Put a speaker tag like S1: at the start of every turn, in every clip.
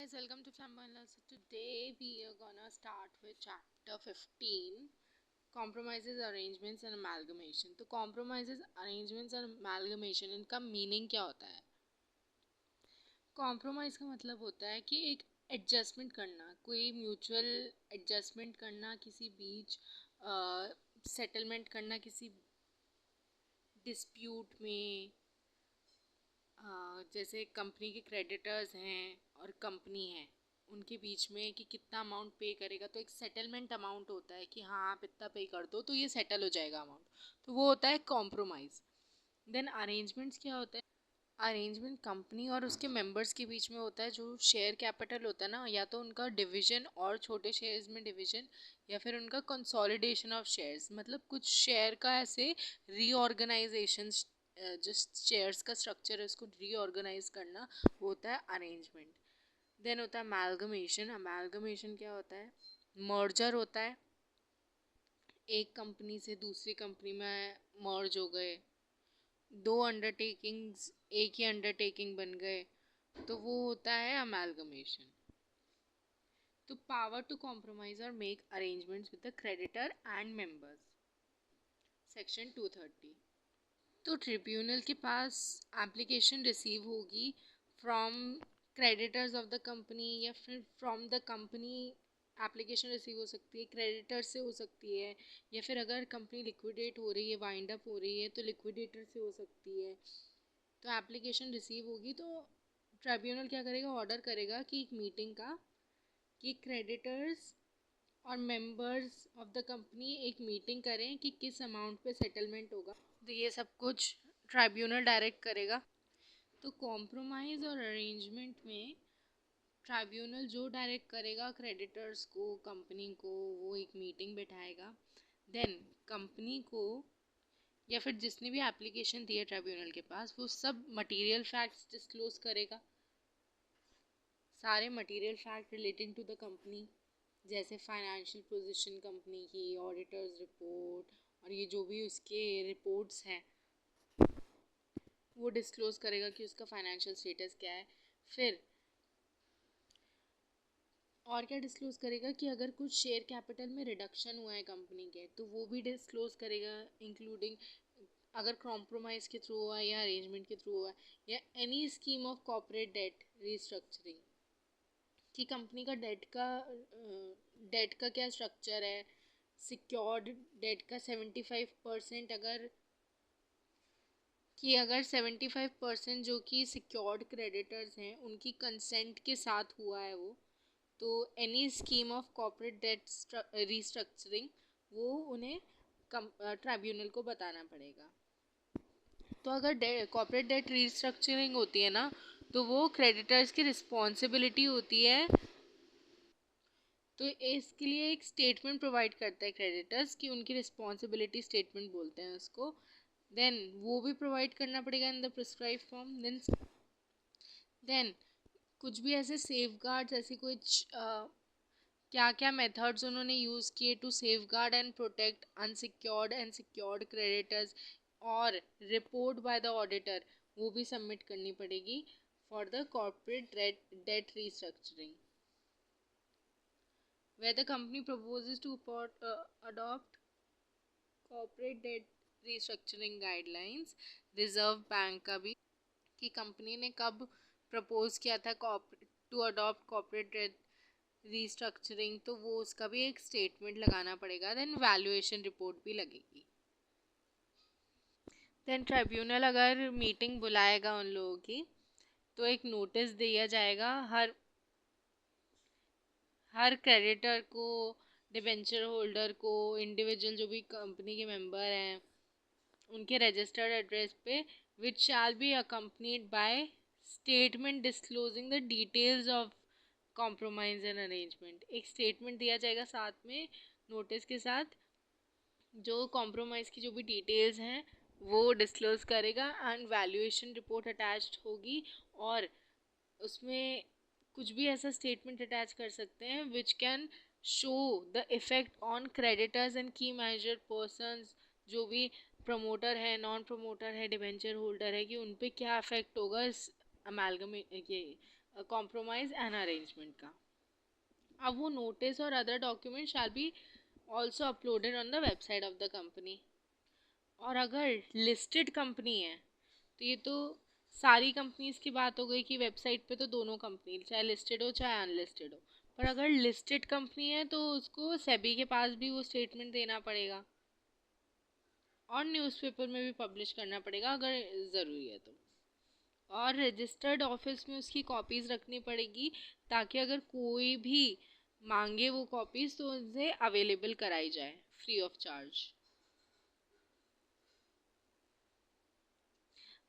S1: guys, welcome to Flamboyant. So today we are gonna start with chapter 15, compromises, arrangements and amalgamation. तो compromises, arrangements and amalgamation इनका meaning क्या होता है? Compromise का मतलब होता है कि एक एडजस्टमेंट करना, कोई म्यूचुअल एडजस्टमेंट करना, किसी बीच सेटलमेंट करना किसी डिस्प्यूट में। जैसे कंपनी के क्रेडिटर्स हैं और कंपनी है, उनके बीच में कि कितना अमाउंट पे करेगा, तो एक सेटलमेंट अमाउंट होता है कि हाँ आप इतना पे कर दो तो ये सेटल हो जाएगा अमाउंट, तो वो होता है कॉम्प्रोमाइज़। देन अरेंजमेंट्स क्या होता है? अरेंजमेंट कंपनी और उसके मेंबर्स के बीच में होता है। जो शेयर कैपिटल होता है ना, या तो उनका डिवीजन और छोटे शेयर्स में डिवीजन, या फिर उनका कंसोलिडेशन ऑफ शेयर्स, मतलब कुछ शेयर का ऐसे रीऑर्गेनाइजेशन, जिस शेयर्स का स्ट्रक्चर है उसको रीऑर्गेनाइज करना, वो होता है अरेंजमेंट। देन होता है अमेलगमेशन। अमेलगमेशन क्या होता है? मर्जर होता है, एक कंपनी से दूसरी कंपनी में मर्ज हो गए, दो अंडरटेकिंग्स एक ही अंडरटेकिंग बन गए, तो वो होता है अमेलगमेशन। तो पावर टू कॉम्प्रोमाइज और make arrangements with the creditor and members, section 230। तो ट्रिब्यूनल के पास एप्लीकेशन रिसीव होगी from creditors of the company, या फिर from the company application receive हो सकती है, क्रेडिटर से हो सकती है, या फिर अगर कंपनी लिक्विडेट हो रही है, वाइंड अप हो रही है, तो लिक्विडेटर से हो सकती है। तो एप्लीकेशन रिसीव होगी तो ट्रिब्यूनल क्या करेगा? ऑर्डर करेगा कि एक मीटिंग का, कि क्रेडिटर्स और मेंबर्स ऑफ द कंपनी एक मीटिंग करें कि किस अमाउंट पे सेटलमेंट होगा। तो ये सब कुछ ट्राइब्यूनल डायरेक्ट करेगा। तो कॉम्प्रोमाइज़ और अरेंजमेंट में ट्राइब्यूनल जो डायरेक्ट करेगा क्रेडिटर्स को, कंपनी को, वो एक मीटिंग बिठाएगा। देन कंपनी को या फिर जिसने भी एप्लीकेशन दी है ट्राइब्यूनल के पास, वो सब मटेरियल फैक्ट्स डिस्क्लोज करेगा, सारे material fact relating to the company, जैसे फाइनेंशियल पोजीशन कंपनी की, ऑडिटर्स रिपोर्ट, और ये जो भी उसके रिपोर्ट्स हैं वो डिस्क्लोज करेगा कि उसका फाइनेंशियल स्टेटस क्या है। फिर और क्या डिस्क्लोज करेगा? कि अगर कुछ शेयर कैपिटल में रिडक्शन हुआ है कंपनी के, तो वो भी डिस्क्लोज करेगा, इंक्लूडिंग अगर कॉम्प्रोमाइज़ के थ्रू हुआ या अरेंजमेंट के थ्रू हुआ, या any scheme of corporate debt restructuring, कि कंपनी का डेट का क्या स्ट्रक्चर है। सिक्योर्ड डेट का 75%, अगर 75% जो कि सिक्योर्ड क्रेडिटर्स हैं उनकी कंसेंट के साथ हुआ है वो, तो any scheme of corporate debt restructuring वो उन्हें ट्राइब्यूनल को बताना पड़ेगा। तो अगर कॉर्पोरेट डेट रीस्ट्रक्चरिंग होती है ना, तो वो क्रेडिटर्स की रिस्पॉन्सिबिलिटी होती है। तो इसके लिए एक स्टेटमेंट प्रोवाइड करता है क्रेडिटर्स की, उनकी रिस्पॉन्सिबिलिटी स्टेटमेंट बोलते हैं उसको। देन वो भी प्रोवाइड करना पड़ेगा in the prescribe form. Then कुछ भी ऐसे सेफ गार्ड्स, ऐसी कुछ क्या क्या मेथड्स उन्होंने यूज़ किए to safeguard and protect unsecured and secured creditors, और रिपोर्ट बाय द ऑडिटर, वो भी सबमिट करनी पड़ेगी for the corporate debt restructuring. Where the company proposes to adopt corporate debt restructuring guidelines, reserve bank का भी, कि company ने कब प्रपोज किया था to adopt corporate debt restructuring, तो वो उसका भी एक स्टेटमेंट लगाना पड़ेगा। देन वैल्यूएशन रिपोर्ट भी लगेगी। देन ट्राइब्यूनल अगर मीटिंग बुलाएगा उन लोगों की, तो एक नोटिस दिया जाएगा हर क्रेडिटर को, डिबेंचर होल्डर को, इंडिविजुअल जो भी कंपनी के मेंबर हैं उनके रजिस्टर्ड एड्रेस पे, which shall be accompanied by statement disclosing the details of compromise and arrangement. एक स्टेटमेंट दिया जाएगा साथ में नोटिस के साथ, जो कॉम्प्रोमाइज़ की जो भी डिटेल्स हैं वो डिस्क्लोज करेगा, एंड वैल्यूएशन रिपोर्ट अटैच्ड होगी। और उसमें कुछ भी ऐसा स्टेटमेंट अटैच कर सकते हैं which can show the effect on creditors and की मैनेजर पर्सनस, जो भी प्रमोटर है, नॉन प्रमोटर है, डिबेंचर होल्डर है, कि उन पे क्या इफेक्ट होगा इस अमेलगम ये कॉम्प्रोमाइज एंड अरेंजमेंट का। अब वो नोटिस और other document shall be also uploaded on the website of the company. और अगर लिस्टेड कंपनी है तो ये तो सारी कंपनीज की बात हो गई कि वेबसाइट पे तो दोनों कंपनी चाहे लिस्टेड हो चाहे अनलिस्टेड हो। पर अगर लिस्टेड कंपनी है तो उसको सेबी के पास भी वो स्टेटमेंट देना पड़ेगा और न्यूज़पेपर में भी पब्लिश करना पड़ेगा अगर ज़रूरी है तो। और रजिस्टर्ड ऑफिस में उसकी कॉपीज़ रखनी पड़ेगी ताकि अगर कोई भी मांगे वो कॉपीज़ तो उनसे अवेलेबल कराई जाए फ्री ऑफ चार्ज।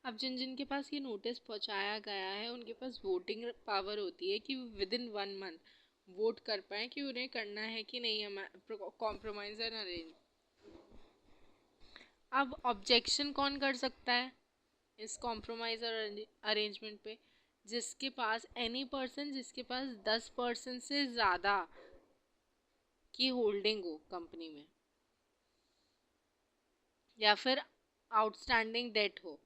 S1: अब जिन जिन के पास ये नोटिस पहुंचाया गया है उनके पास वोटिंग पावर होती है कि विद इन 1 मंथ वोट कर पाए कि उन्हें करना है कि नहीं हम कॉम्प्रोमाइज़ एंड अरेंज। अब ऑब्जेक्शन कौन कर सकता है इस कॉम्प्रोमाइज़ और अरेंजमेंट पे? जिसके पास एनी पर्सन जिसके पास 10% से ज़्यादा की होल्डिंग हो कंपनी में, या फिर आउटस्टैंडिंग डेट हो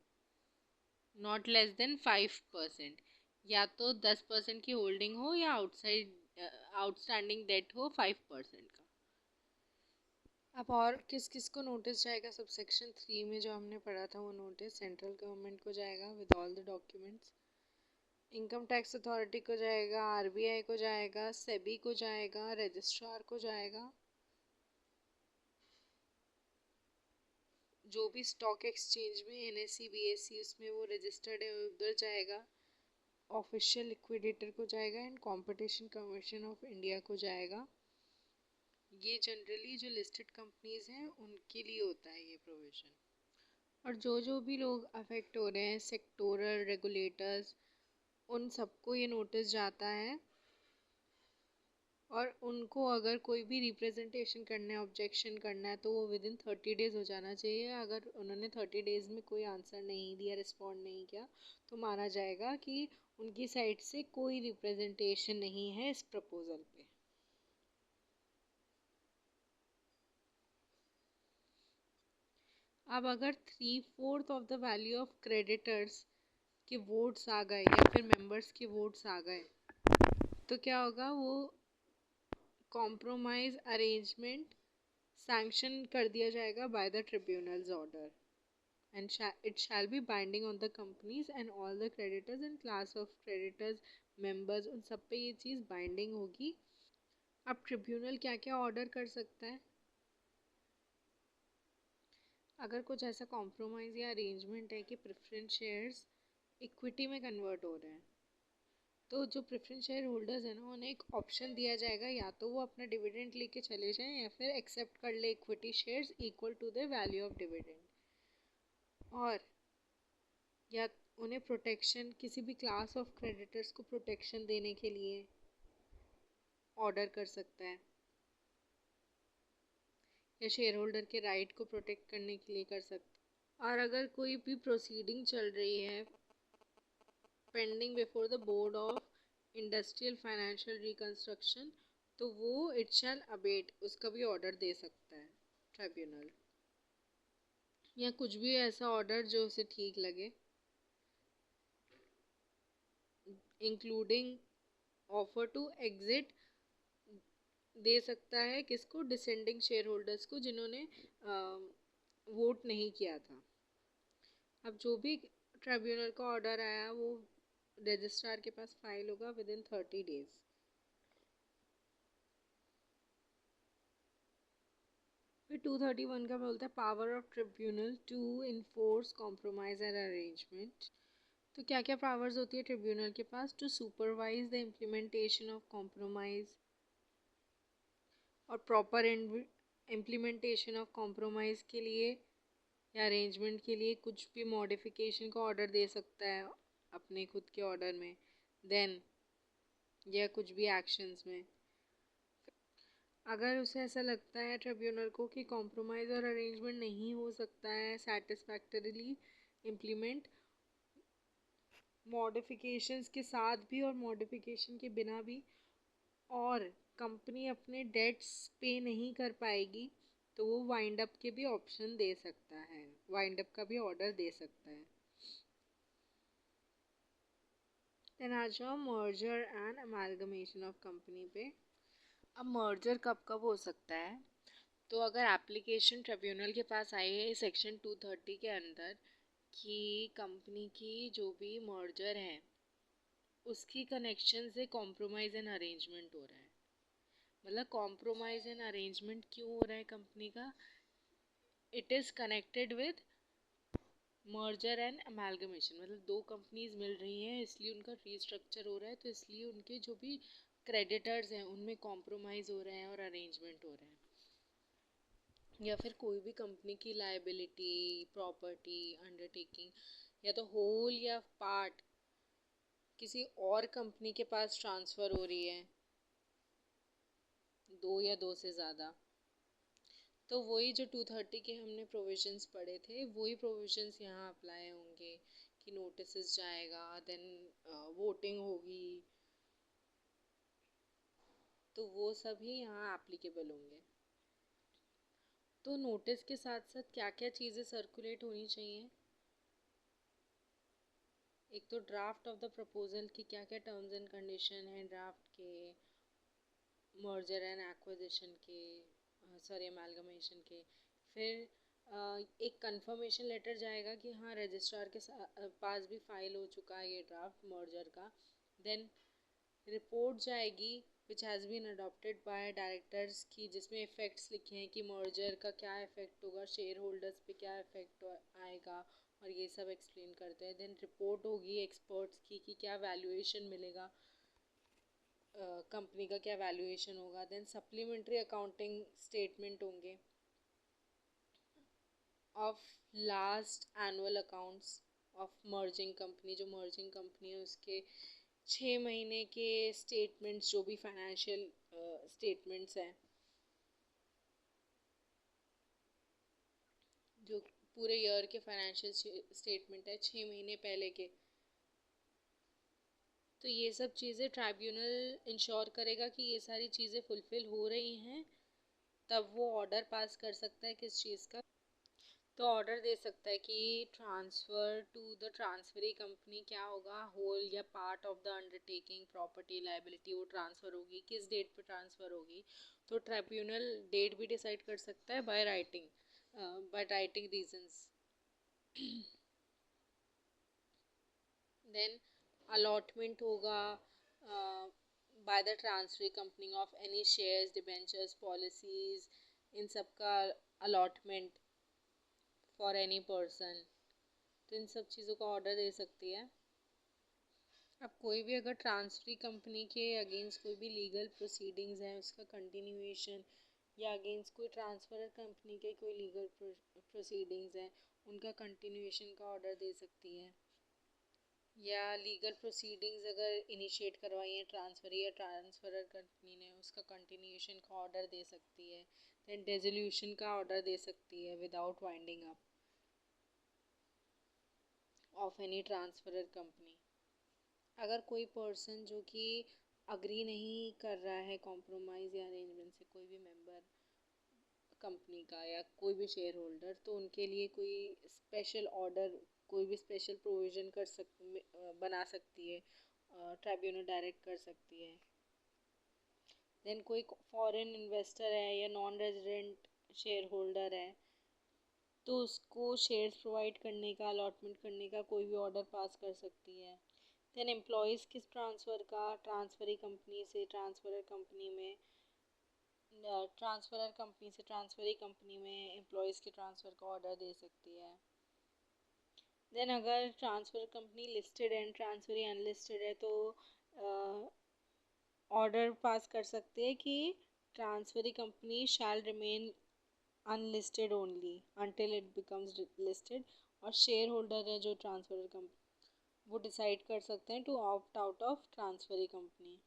S1: नॉट लेस देन 5%, या तो 10% की होल्डिंग हो या आउटस्टैंडिंग डेट हो 5% का। अब और किस किस को नोटिस जाएगा? सब सेक्शन 3 में जो हमने पढ़ा था वो नोटिस सेंट्रल गवर्नमेंट को जाएगा with all the documents, income tax authority को जाएगा, आरबीआई को जाएगा, सेबी को जाएगा, रजिस्ट्रार को जाएगा, जो भी स्टॉक एक्सचेंज में एनएससी बीएससी उसमें वो रजिस्टर्ड है उधर जाएगा, ऑफिशियल लिक्विडेटर को जाएगा and competition commission of India को जाएगा। ये जनरली जो लिस्टेड कंपनीज हैं उनके लिए होता है ये प्रोविजन। और जो भी लोग अफेक्ट हो रहे हैं सेक्टोरल रेगुलेटर्स उन सबको ये नोटिस जाता है और उनको अगर कोई भी रिप्रेजेंटेशन करना है ऑब्जेक्शन करना है तो वो विद इन 30 डेज हो जाना चाहिए। अगर उन्होंने 30 डेज में कोई आंसर नहीं दिया रिस्पॉन्ड नहीं किया तो माना जाएगा कि उनकी साइड से कोई रिप्रेजेंटेशन नहीं है इस प्रपोजल पे। अब अगर 3/4 of the value of creditors के वोट्स आ गए या फिर मेंबर्स के वोट्स आ गए तो क्या होगा? वो कॉम्प्रोमाइज अरेंजमेंट सैंक्शन कर दिया जाएगा by the tribunals order and it shall be binding on the companies and all the creditors and class of creditors members उन सब पे ये चीज़ बाइंडिंग होगी। अब ट्रिब्यूनल क्या क्या ऑर्डर कर सकता है? अगर कुछ ऐसा कॉम्प्रोमाइज़ या अरेंजमेंट है कि प्रेफरेंस शेयर्स इक्विटी में कन्वर्ट हो रहे हैं तो जो प्रेफरेंस शेयर होल्डर्स हैं ना उन्हें एक ऑप्शन दिया जाएगा, या तो वो अपना डिविडेंड लेके चले जाएं या फिर एक्सेप्ट कर ले equity shares equal to the value of dividend, और या उन्हें प्रोटेक्शन किसी भी क्लास ऑफ क्रेडिटर्स को प्रोटेक्शन देने के लिए ऑर्डर कर सकता है, या शेयर होल्डर के राइट को प्रोटेक्ट करने के लिए कर सकता है। और अगर कोई भी प्रोसीडिंग चल रही है pending before the board of industrial financial reconstruction तो वो इट शैल अबेट उसका भी ऑर्डर दे सकता है ट्राइब्यूनल, या कुछ भी ऐसा ऑर्डर जो उसे ठीक लगे, इंक्लूडिंग ऑफर टू एग्जिट दे सकता है किसको? डिसेंडिंग शेयर होल्डर्स को जिन्होंने वोट नहीं किया था। अब जो भी ट्राइब्यूनल का ऑर्डर आया वो रजिस्ट्रार के पास फाइल होगा विद इन 30 डेज। फिर 231 का बोलता है power of tribunal to enforce compromise and arrangement. तो क्या क्या पावर्स होती है ट्रिब्यूनल के पास? To supervise the implementation of compromise और प्रॉपर इम्प्लीमेंटेशन ऑफ कॉम्प्रोमाइज़ के लिए या अरेंजमेंट के लिए कुछ भी मॉडिफिकेशन का ऑर्डर दे सकता है अपने खुद के ऑर्डर में, देन या कुछ भी एक्शंस में। अगर उसे ऐसा लगता है ट्रिब्यूनल को कि कॉम्प्रोमाइज़ और अरेंजमेंट नहीं हो सकता है सेटिस्फैक्टरीली इम्प्लीमेंट, मॉडिफिकेशंस के साथ भी और मॉडिफिकेशन के बिना भी, और कंपनी अपने डेट्स पे नहीं कर पाएगी तो वो वाइंड अप के भी ऑप्शन दे सकता है, वाइंड अप का भी ऑर्डर दे सकता है। देन आ जाओ merger and amalgamation of company पे। अब मर्जर कब कब हो सकता है, तो अगर एप्लीकेशन ट्रिब्यूनल के पास आई है सेक्शन 230 के अंदर कि कंपनी की जो भी मर्जर है उसकी कनेक्शन से कॉम्प्रोमाइज़ एंड अरेंजमेंट हो रहा है। मतलब कॉम्प्रोमाइज़ एंड अरेंजमेंट क्यों हो रहा है कंपनी का, it is connected with merger and amalgamation. मतलब दो कंपनीज मिल रही हैं इसलिए उनका रीस्ट्रक्चर हो रहा है, तो इसलिए उनके जो भी क्रेडिटर्स हैं उनमें कॉम्प्रोमाइज़ हो रहे हैं और अरेंजमेंट हो रहा है। या फिर कोई भी कंपनी की लाइबिलिटी, प्रॉपर्टी, अंडरटेकिंग या तो होल या पार्ट किसी और कंपनी के पास ट्रांसफ़र हो रही है, दो या दो से ज़्यादा, तो वही जो 230 के हमने प्रोविजंस पढ़े थे वही प्रोविजंस यहाँ अप्लाई होंगे कि नोटिस जाएगा, देन वोटिंग होगी, तो वो सभी यहाँ एप्लीकेबल होंगे। तो नोटिस के साथ साथ क्या क्या चीज़ें सर्कुलेट होनी चाहिए, एक तो ड्राफ्ट ऑफ द प्रपोजल की क्या क्या टर्म्स एंड कंडीशन हैं ड्राफ्ट के, मर्जर एंड एक्विजिशन के, सॉरी अमालगमेशन के। फिर एक कंफर्मेशन लेटर जाएगा कि हाँ रजिस्ट्रार के पास भी फाइल हो चुका है ये ड्राफ्ट मर्जर का। देन रिपोर्ट जाएगी which has been adopted by directors की, जिसमें इफ़ेक्ट्स लिखे हैं कि मर्जर का क्या इफ़ेक्ट होगा, शेयर होल्डर्स पे क्या इफ़ेक्ट आएगा, और ये सब एक्सप्लेन करते हैं। देन रिपोर्ट होगी एक्सपर्ट्स की कि क्या वैल्यूएशन मिलेगा, कंपनी का क्या वैल्यूएशन होगा। देन सप्लीमेंट्री अकाउंटिंग स्टेटमेंट होंगे of last annual accounts of merging company, जो मर्जिंग कंपनी है उसके 6 महीने के स्टेटमेंट्स, जो भी फाइनेंशियल स्टेटमेंट्स हैं, जो पूरे ईयर के फाइनेंशियल स्टेटमेंट है 6 महीने पहले के, तो ये सब चीज़ें ट्राइब्यूनल इंश्योर करेगा कि ये सारी चीज़ें फुलफ़िल हो रही हैं, तब वो ऑर्डर पास कर सकता है किस चीज़ का, तो ऑर्डर दे सकता है कि transfer to the transferee company क्या होगा, होल या part of the undertaking, property, liability वो ट्रांसफ़र होगी, किस डेट पे ट्रांसफ़र होगी। तो ट्राइब्यूनल डेट भी डिसाइड कर सकता है by writing reasons. Then allotment होगा by the transferee company of any shares, debentures, policies, इन सब का अलॉटमेंट फॉर एनी पर्सन, तो इन सब चीज़ों का ऑर्डर दे सकती है। अब कोई भी अगर ट्रांसफरी कंपनी के अगेंस्ट कोई भी लीगल प्रोसीडिंग्स हैं उसका कंटिन्यूएशन, या अगेंस्ट कोई ट्रांसफर कंपनी के कोई लीगल प्रोसीडिंग्स हैं उनका कंटिन्यूएशन का ऑर्डर दे सकती है, या लीगल प्रोसीडिंग्स अगर इनिशिएट करवाई हैं ट्रांसफर या ट्रांसफरर कंपनी ने उसका कंटिन्यूएशन का ऑर्डर दे सकती है। देन डिसोल्यूशन का ऑर्डर दे सकती है without winding up of any transferor company. अगर कोई पर्सन जो कि अग्री नहीं कर रहा है कॉम्प्रोमाइज़ या अरेंजमेंट से, कोई भी मेंबर कंपनी का या कोई भी शेयर होल्डर, तो उनके लिए कोई स्पेशल ऑर्डर, कोई भी स्पेशल प्रोविज़न बना सकती है, ट्राइब्यूनल डायरेक्ट कर सकती है। देन कोई फॉरेन इन्वेस्टर है या नॉन रेजिडेंट शेयर होल्डर है तो उसको शेयर्स प्रोवाइड करने का, अलॉटमेंट करने का कोई भी ऑर्डर पास कर सकती है। देन एम्प्लॉयज़ किस ट्रांसफ़र का, ट्रांसफरी कंपनी से ट्रांसफरर कंपनी में, ट्रांसफरर कंपनी से ट्रांसफरी कंपनी में एम्प्लॉयज़ के ट्रांसफ़र का ऑर्डर दे सकती है। देन अगर transfer company listed and transferee unlisted है तो ऑर्डर पास कर सकते हैं कि transferee company shall remain unlisted only until it becomes listed, और शेयर होल्डर है जो ट्रांसफर कंपनी वो डिसाइड कर सकते हैं to opt out of transferee company,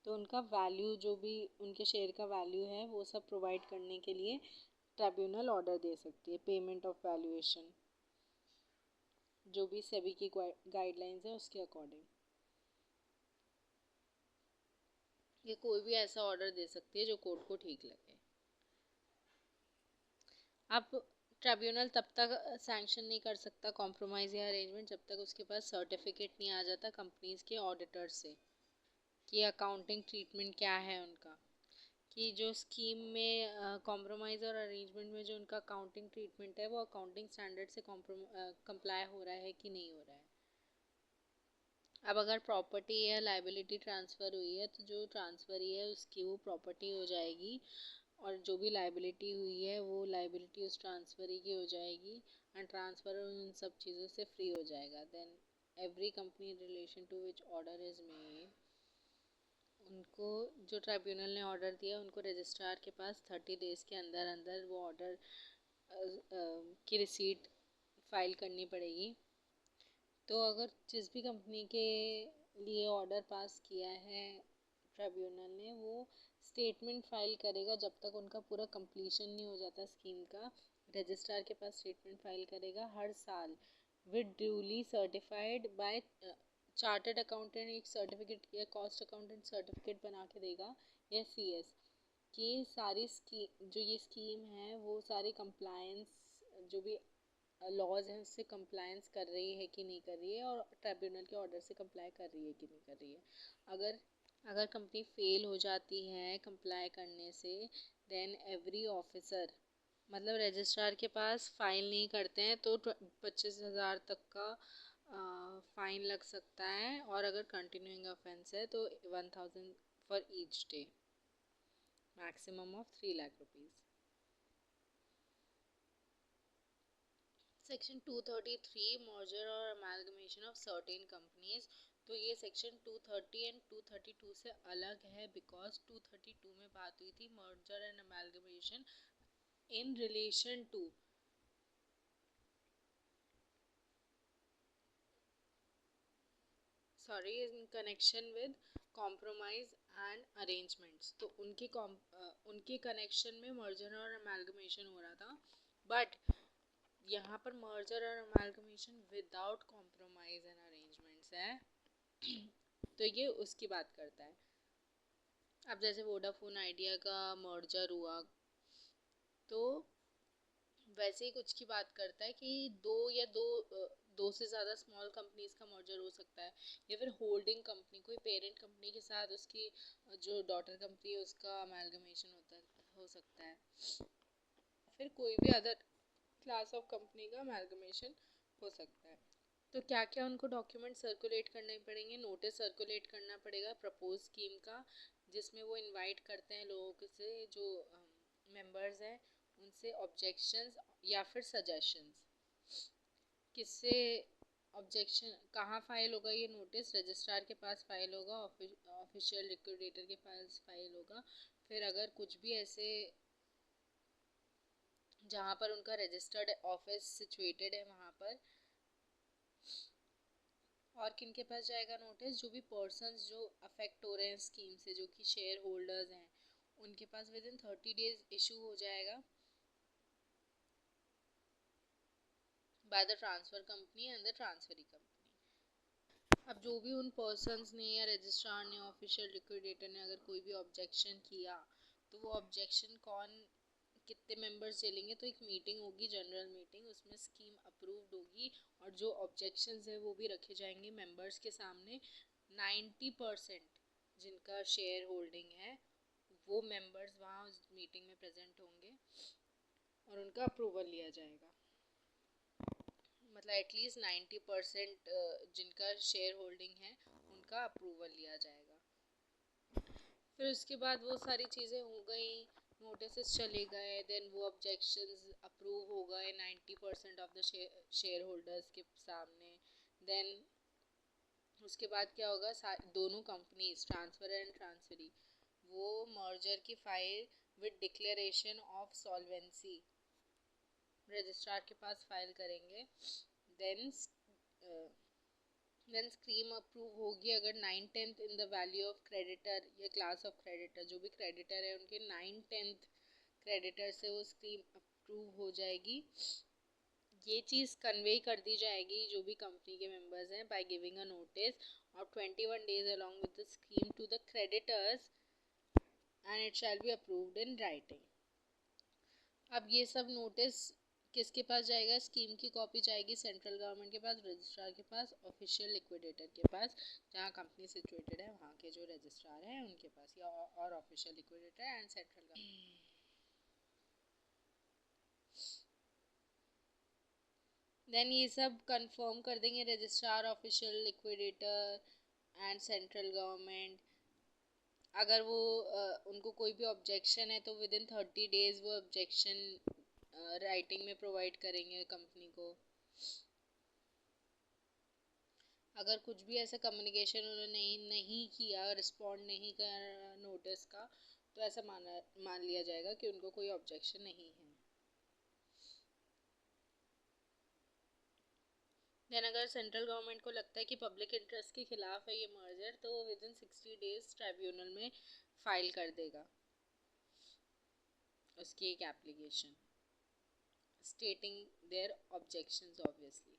S1: तो उनका वैल्यू जो भी उनके शेयर का वैल्यू है वो सब प्रोवाइड करने के लिए ट्रिब्यूनल ऑर्डर दे सकती है, पेमेंट ऑफ वैल्यूएशन जो भी सेबी की गाइडलाइंस है उसके अकॉर्डिंग, ये कोई भी ऐसा ऑर्डर दे सकती है जो कोर्ट को ठीक लगे। अब ट्रिब्यूनल तब तक सैंक्शन नहीं कर सकता कॉम्प्रोमाइज़ या अरेंजमेंट जब तक उसके पास सर्टिफिकेट नहीं आ जाता कंपनीज़ के ऑडिटर से कि अकाउंटिंग ट्रीटमेंट क्या है उनका, कि जो स्कीम में कॉम्प्रोमाइज़ और अरेंजमेंट में जो उनका अकाउंटिंग ट्रीटमेंट है वो अकाउंटिंग स्टैंडर्ड से कंप्लाई हो रहा है कि नहीं हो रहा है। अब अगर प्रॉपर्टी या लाइबिलिटी ट्रांसफ़र हुई है तो जो ट्रांसफ़र ही है उसकी वो प्रॉपर्टी हो जाएगी, और जो भी लाइबिलिटी हुई है वो लाइबिलिटी उस ट्रांसफ़र ही की हो जाएगी, एंड ट्रांसफ़र उन सब चीज़ों से फ्री हो जाएगा। Then every company in relation to which order is made, उनको जो ट्राइब्यूनल ने ऑर्डर दिया उनको रजिस्ट्रार के पास 30 डेज़ के अंदर अंदर वो ऑर्डर की रिसीट फाइल करनी पड़ेगी। तो अगर जिस भी कंपनी के लिए ऑर्डर पास किया है ट्राइब्यूनल ने, वो स्टेटमेंट फाइल करेगा जब तक उनका पूरा कंप्लीशन नहीं हो जाता स्कीम का। रजिस्ट्रार के पास स्टेटमेंट फाइल करेगा हर साल with duly certified by chartered accountant, एक सर्टिफिकेट या कॉस्ट अकाउंटेंट सर्टिफिकेट बना के देगा, या CS, कि सारी स्कीम जो ये स्कीम है वो सारी कंप्लायंस जो भी लॉज हैं उससे कंप्लायंस कर रही है कि नहीं कर रही है, और ट्रिब्यूनल के ऑर्डर से कंप्लाई कर रही है कि नहीं कर रही है। अगर अगर कंपनी फेल हो जाती है कंप्लाई करने से, देन एवरी ऑफिसर, मतलब रजिस्ट्रार के पास फाइल नहीं करते हैं तो 25,000 तक का फाइन लग सकता है, और अगर कंटिन्यूइंग ऑफेंस है तो 1,000 for each day, maximum of 3 lakh rupees. Section 233 merger और अमालगमेशन ऑफ सर्टेन कंपनीज। तो ये सेक्शन 230 एंड 232 से अलग है, बिकॉज 232 में बात हुई थी merger and amalgamation in relation to, sorry, in connection with compromise and arrangements. तो उनके कनेक्शन में मर्जर और अमालगमेशन हो रहा था, बट यहाँ पर मर्जर और amalgamation without compromise and arrangements है। तो ये उसकी बात करता है। अब जैसे वोडाफोन आइडिया का मर्जर हुआ तो वैसे ही कुछ की बात करता है कि दो से ज़्यादा स्मॉल कंपनीज का मर्जर हो सकता है, या फिर होल्डिंग कंपनी कोई पेरेंट कंपनी के साथ उसकी जो डॉटर कंपनी है उसका अमालगमेशन हो सकता है, फिर कोई भी अदर क्लास ऑफ कंपनी का अमालगमेशन हो सकता है। तो क्या क्या उनको डॉक्यूमेंट सर्कुलेट करने पड़ेंगे? नोटिस सर्कुलेट करना पड़ेगा प्रपोज स्कीम का, जिसमें वो इनवाइट करते हैं लोगों से, जो मेंबर्स हैं उनसे ऑब्जेक्शंस या फिर सजेशंस। किससे ऑब्जेक्शन, कहाँ फाइल होगा ये नोटिस? रजिस्ट्रार के पास फाइल होगा, ऑफिशियल लिक्विडेटर के पास फाइल होगा। फिर अगर कुछ भी ऐसे जहाँ पर उनका रजिस्टर्ड ऑफिस सिचुएटेड है वहाँ पर, और किन के पास जाएगा नोटिस? जो भी पर्सन्स जो अफेक्ट हो रहे हैं स्कीम से, जो कि शेयर होल्डर्स हैं, उनके पास विद इन 30 डेज इशू हो जाएगा by the transfer company and the transferee company. अब जो भी उन पर्सन्स ने या रजिस्ट्रार ने, ऑफिशियल लिक्विडेटर ने अगर कोई भी ऑब्जेक्शन किया, तो वो ऑब्जेक्शन कौन, कितने मेंबर्स चलेंगे? तो एक मीटिंग होगी, जनरल मीटिंग, उसमें स्कीम अप्रूव्ड होगी, और जो ऑब्जेक्शंस है वो भी रखे जाएंगे मेंबर्स के सामने। 90% जिनका शेयर होल्डिंग है वो मेंबर्स वहाँ उस मीटिंग में प्रेजेंट होंगे और उनका अप्रूवल लिया जाएगा। मतलब एटलीस्ट 90% जिनका शेयर होल्डिंग है उनका अप्रूवल लिया जाएगा। फिर उसके बाद वो सारी चीज़ें हो गई, नोटिस चले गए, देन वो ऑब्जेक्शंस अप्रूव हो गए 90% ऑफ द शेयर होल्डर्स के सामने। देन उसके बाद क्या होगा? दोनों कंपनीज, ट्रांसफर एंड ट्रांसफरी, वो मर्जर की file with declaration of solvency registrar के पास फाइल करेंगे। देन स्कीम अप्रूव होगी अगर 9/10 in the value of creditor या क्लास ऑफ क्रेडिटर, जो भी क्रेडिटर है उनके 9/10 क्रेडिटर से वो स्कीम अप्रूव हो जाएगी। ये चीज़ कन्वे कर दी जाएगी जो भी कंपनी के मेंबर्स हैं by giving a notice of 21 days along with the scheme to the creditors and it shall be approved in writing। अब ये सब नोटिस किसके पास जाएगा? स्कीम की कॉपी जाएगी सेंट्रल गवर्नमेंट के पास, रजिस्ट्रार के पास, ऑफिशियल लिक्विडेटर के पास, जहाँ कंपनी सिचुएटेड है वहाँ के जो रजिस्ट्रार हैं उनके पास, या और official liquidator and central government. Then ये सब कंफर्म कर देंगे registrar, official liquidator and central government. अगर वो उनको कोई भी ऑब्जेक्शन है तो विद इन 30 days वो ऑब्जेक्शन राइटिंग में प्रोवाइड करेंगे कंपनी को। अगर कुछ भी ऐसा कम्युनिकेशन उन्होंने नहीं किया, रिस्पॉन्ड नहीं कर नोटिस का, तो ऐसा मान लिया जाएगा कि उनको कोई ऑब्जेक्शन नहीं है। देन अगर सेंट्रल गवर्नमेंट को लगता है कि पब्लिक इंटरेस्ट के खिलाफ है ये मर्जर, तो विद इन 60 days ट्राइब्यूनल में फाइल कर देगा उसकी एक application stating their objections obviously.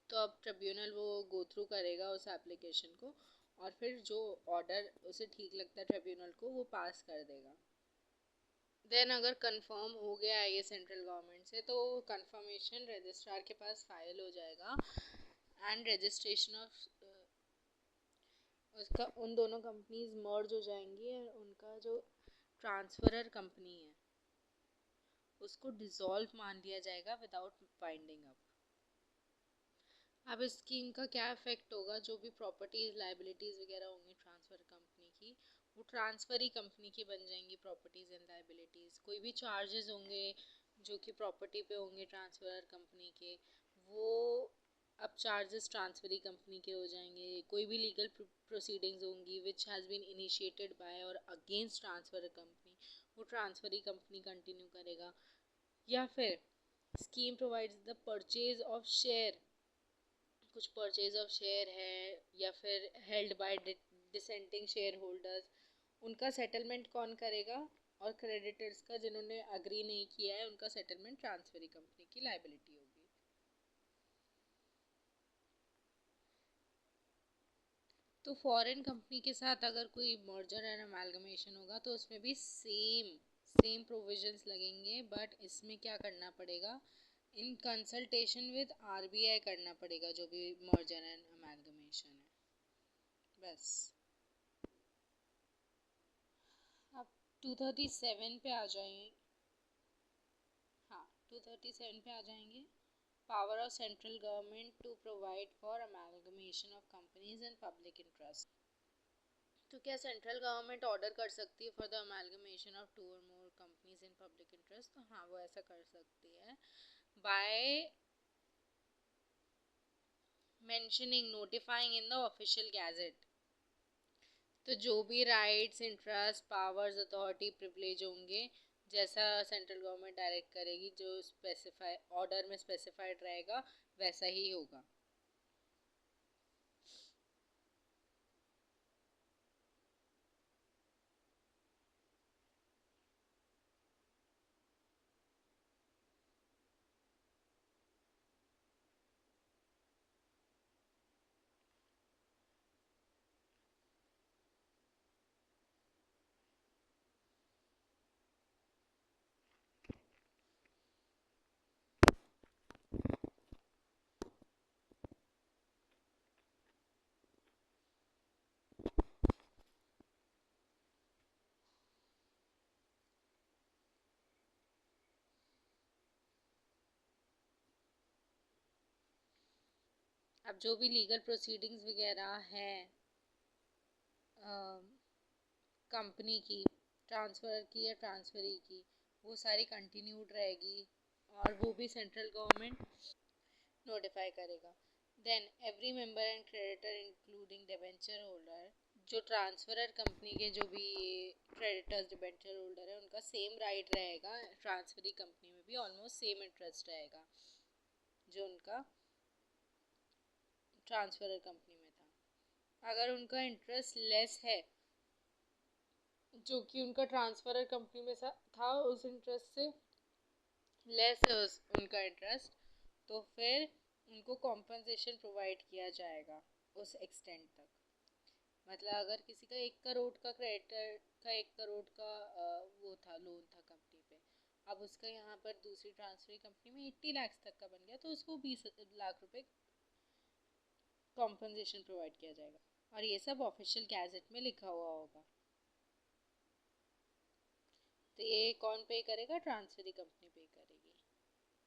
S1: तो अब ट्रिब्यूनल वो गो थ्रू करेगा उस एप्लीकेशन को, और फिर जो ऑर्डर उसे ठीक लगता है ट्रिब्यूनल को वो पास कर देगा। देन अगर कंफर्म हो गया है ये सेंट्रल गवर्नमेंट से, तो कंफर्मेशन रजिस्ट्रार के पास फाइल हो जाएगा एंड रजिस्ट्रेशन ऑफ उसका, उन दोनों कंपनीज मर्ज हो जाएंगी और उनका जो ट्रांसफरर कंपनी है उसको डिसॉल्व मान लिया जाएगा विदाउट बाइंडिंग अप। अब इस स्कीम का क्या इफेक्ट होगा? जो भी प्रॉपर्टीज लाइबिलिटीज वगैरह होंगी ट्रांसफर कंपनी की, वो ट्रांसफर ही कंपनी की बन जाएंगी प्रॉपर्टीज एंड लाइबिलिटीज। कोई भी चार्जेस होंगे जो कि प्रॉपर्टी पे होंगे ट्रांसफर कंपनी के, वो अब चार्जेस ट्रांसफरी कंपनी के हो जाएंगे। कोई भी लीगल प्रोसीडिंग्स होंगी which has been initiated by और अगेंस्ट ट्रांसफर कंपनी, वो ट्रांसफरी कंपनी कंटिन्यू करेगा। या फिर scheme provides the purchase of share, कुछ परचेज ऑफ शेयर है या फिर held by dissenting shareholders, उनका सेटलमेंट कौन करेगा? और क्रेडिटर्स का जिन्होंने अग्री नहीं किया है उनका सेटलमेंट ट्रांसफरी कंपनी की लाइबिलिटी होगी। तो फॉरेन कंपनी के साथ अगर कोई मर्जर एंड अमालगमेशन होगा तो उसमें भी सेम प्रोविजंस लगेंगे, बट इसमें क्या करना पड़ेगा? इन कंसल्टेशन विद आरबीआई करना पड़ेगा जो भी मर्जर एंड अमालगमेशन है। बस अब 237 पे आ जाएंगे। हाँ, 237 पे आ जाएंगे। Power of central government to provide for amalgamation of companies in public interest. तो क्या सेंट्रल गवर्नमेंट ऑर्डर कर सकती है फॉर द अमालगमेशन ऑफ 2 और more companies in public interest? तो हाँ, वो ऐसा कर सकती है by mentioning, notifying in the official gazette. तो जो भी rights, interest, powers, authority, privilege होंगे, जैसा सेंट्रल गवर्नमेंट डायरेक्ट करेगी, जो स्पेसिफाई ऑर्डर में स्पेसिफाइड रहेगा वैसा ही होगा। अब जो भी लीगल प्रोसीडिंग्स वगैरह हैं कंपनी की, ट्रांसफ़र की या ट्रांसफरी की, वो सारी कंटिन्यूड रहेगी और वो भी सेंट्रल गवर्नमेंट नोटिफाई करेगा। Then every member and creditor including debenture holder, जो ट्रांसफरर कंपनी के जो भी क्रेडिटर्स डिबेंचर होल्डर है उनका सेम राइट रहेगा, ट्रांसफरी कंपनी में भी ऑलमोस्ट सेम इंटरेस्ट रहेगा जो उनका ट्रांसफरर कंपनी में था। अगर उनका इंटरेस्ट लेस है जो कि उनका ट्रांसफरर कंपनी में था उस इंटरेस्ट से लेस है उनका इंटरेस्ट, तो फिर उनको कॉम्पनसेशन प्रोवाइड किया जाएगा उस एक्सटेंट तक। मतलब अगर किसी का 1 करोड़ का क्रेडिटर का 1 करोड़ का वो था, लोन था कंपनी पे, अब उसका यहाँ पर दूसरी ट्रांसफर कंपनी में 80 लाख तक का बन गया तो उसको 20 लाख रुपए कॉम्पनसेशन प्रोवाइड किया जाएगा। और ये सब ऑफिशियल गैजेट में लिखा हुआ होगा। तो ये कौन पे करेगा? ट्रांसफरी कंपनी पे करेगी।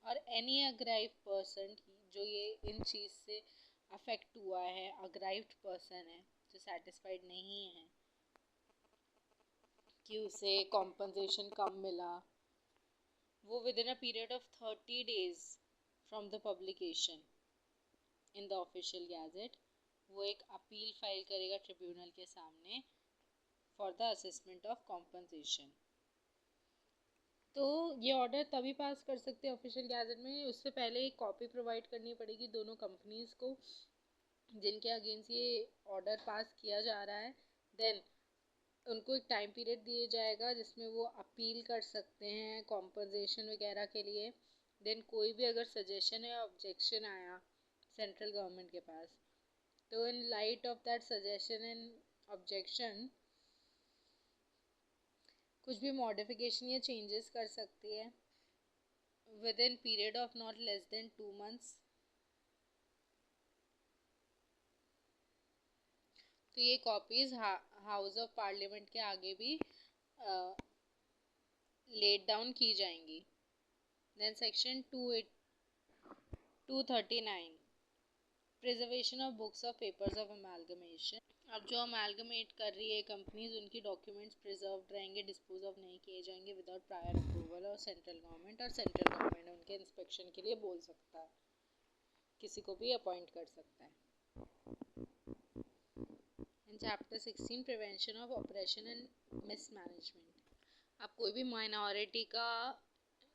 S1: और एनी अग्राइव पर्सन जो ये इन चीज़ से अफेक्ट हुआ है, अग्राइव्ड पर्सन है जो सेटिस्फाइड नहीं है कि उसे कॉम्पनसेशन कम मिला, वो with in a period of 30 days from the publication in the official gadget वो एक अपील फाइल करेगा ट्रिब्यूनल के सामने for the assessment of compensation. तो ये ऑर्डर तभी पास कर सकते हैं ऑफिशियल गैजेट में, उससे पहले एक कॉपी प्रोवाइड करनी पड़ेगी दोनों कंपनीज को जिनके अगेंस्ट ये ऑर्डर पास किया जा रहा है। देन उनको एक टाइम पीरियड दिया जाएगा जिसमें वो अपील कर सकते हैं कॉम्पनसेशन वगैरह के लिए। देन कोई भी अगर सजेशन या ऑब्जेक्शन आया सेंट्रल गवर्नमेंट के पास, तो in light of that suggestion and objection कुछ भी मॉडिफिकेशन या चेंजेस कर सकती है with in period of not less then 2 months। तो ये कॉपीज हाउस ऑफ पार्लियामेंट के आगे भी लेट डाउन की जाएंगी। Then section 239 preservation of books of papers of amalgamation. अब जो अमेलगमेट कर रही है कंपनीज, उनकी डॉक्यूमेंट्स प्रिजर्व रहेंगे, डिस्पोज ऑफ नहीं किए जाएंगे विदाउट प्रायर अप्रूवल और सेंट्रल गवर्नमेंट। और सेंट्रल गवर्नमेंट उनके इंस्पेक्शन के लिए बोल सकता है, किसी को भी अपॉइंट कर सकता है। In chapter 16 prevention of operation and mismanagement. अब कोई भी माइनॉरिटी का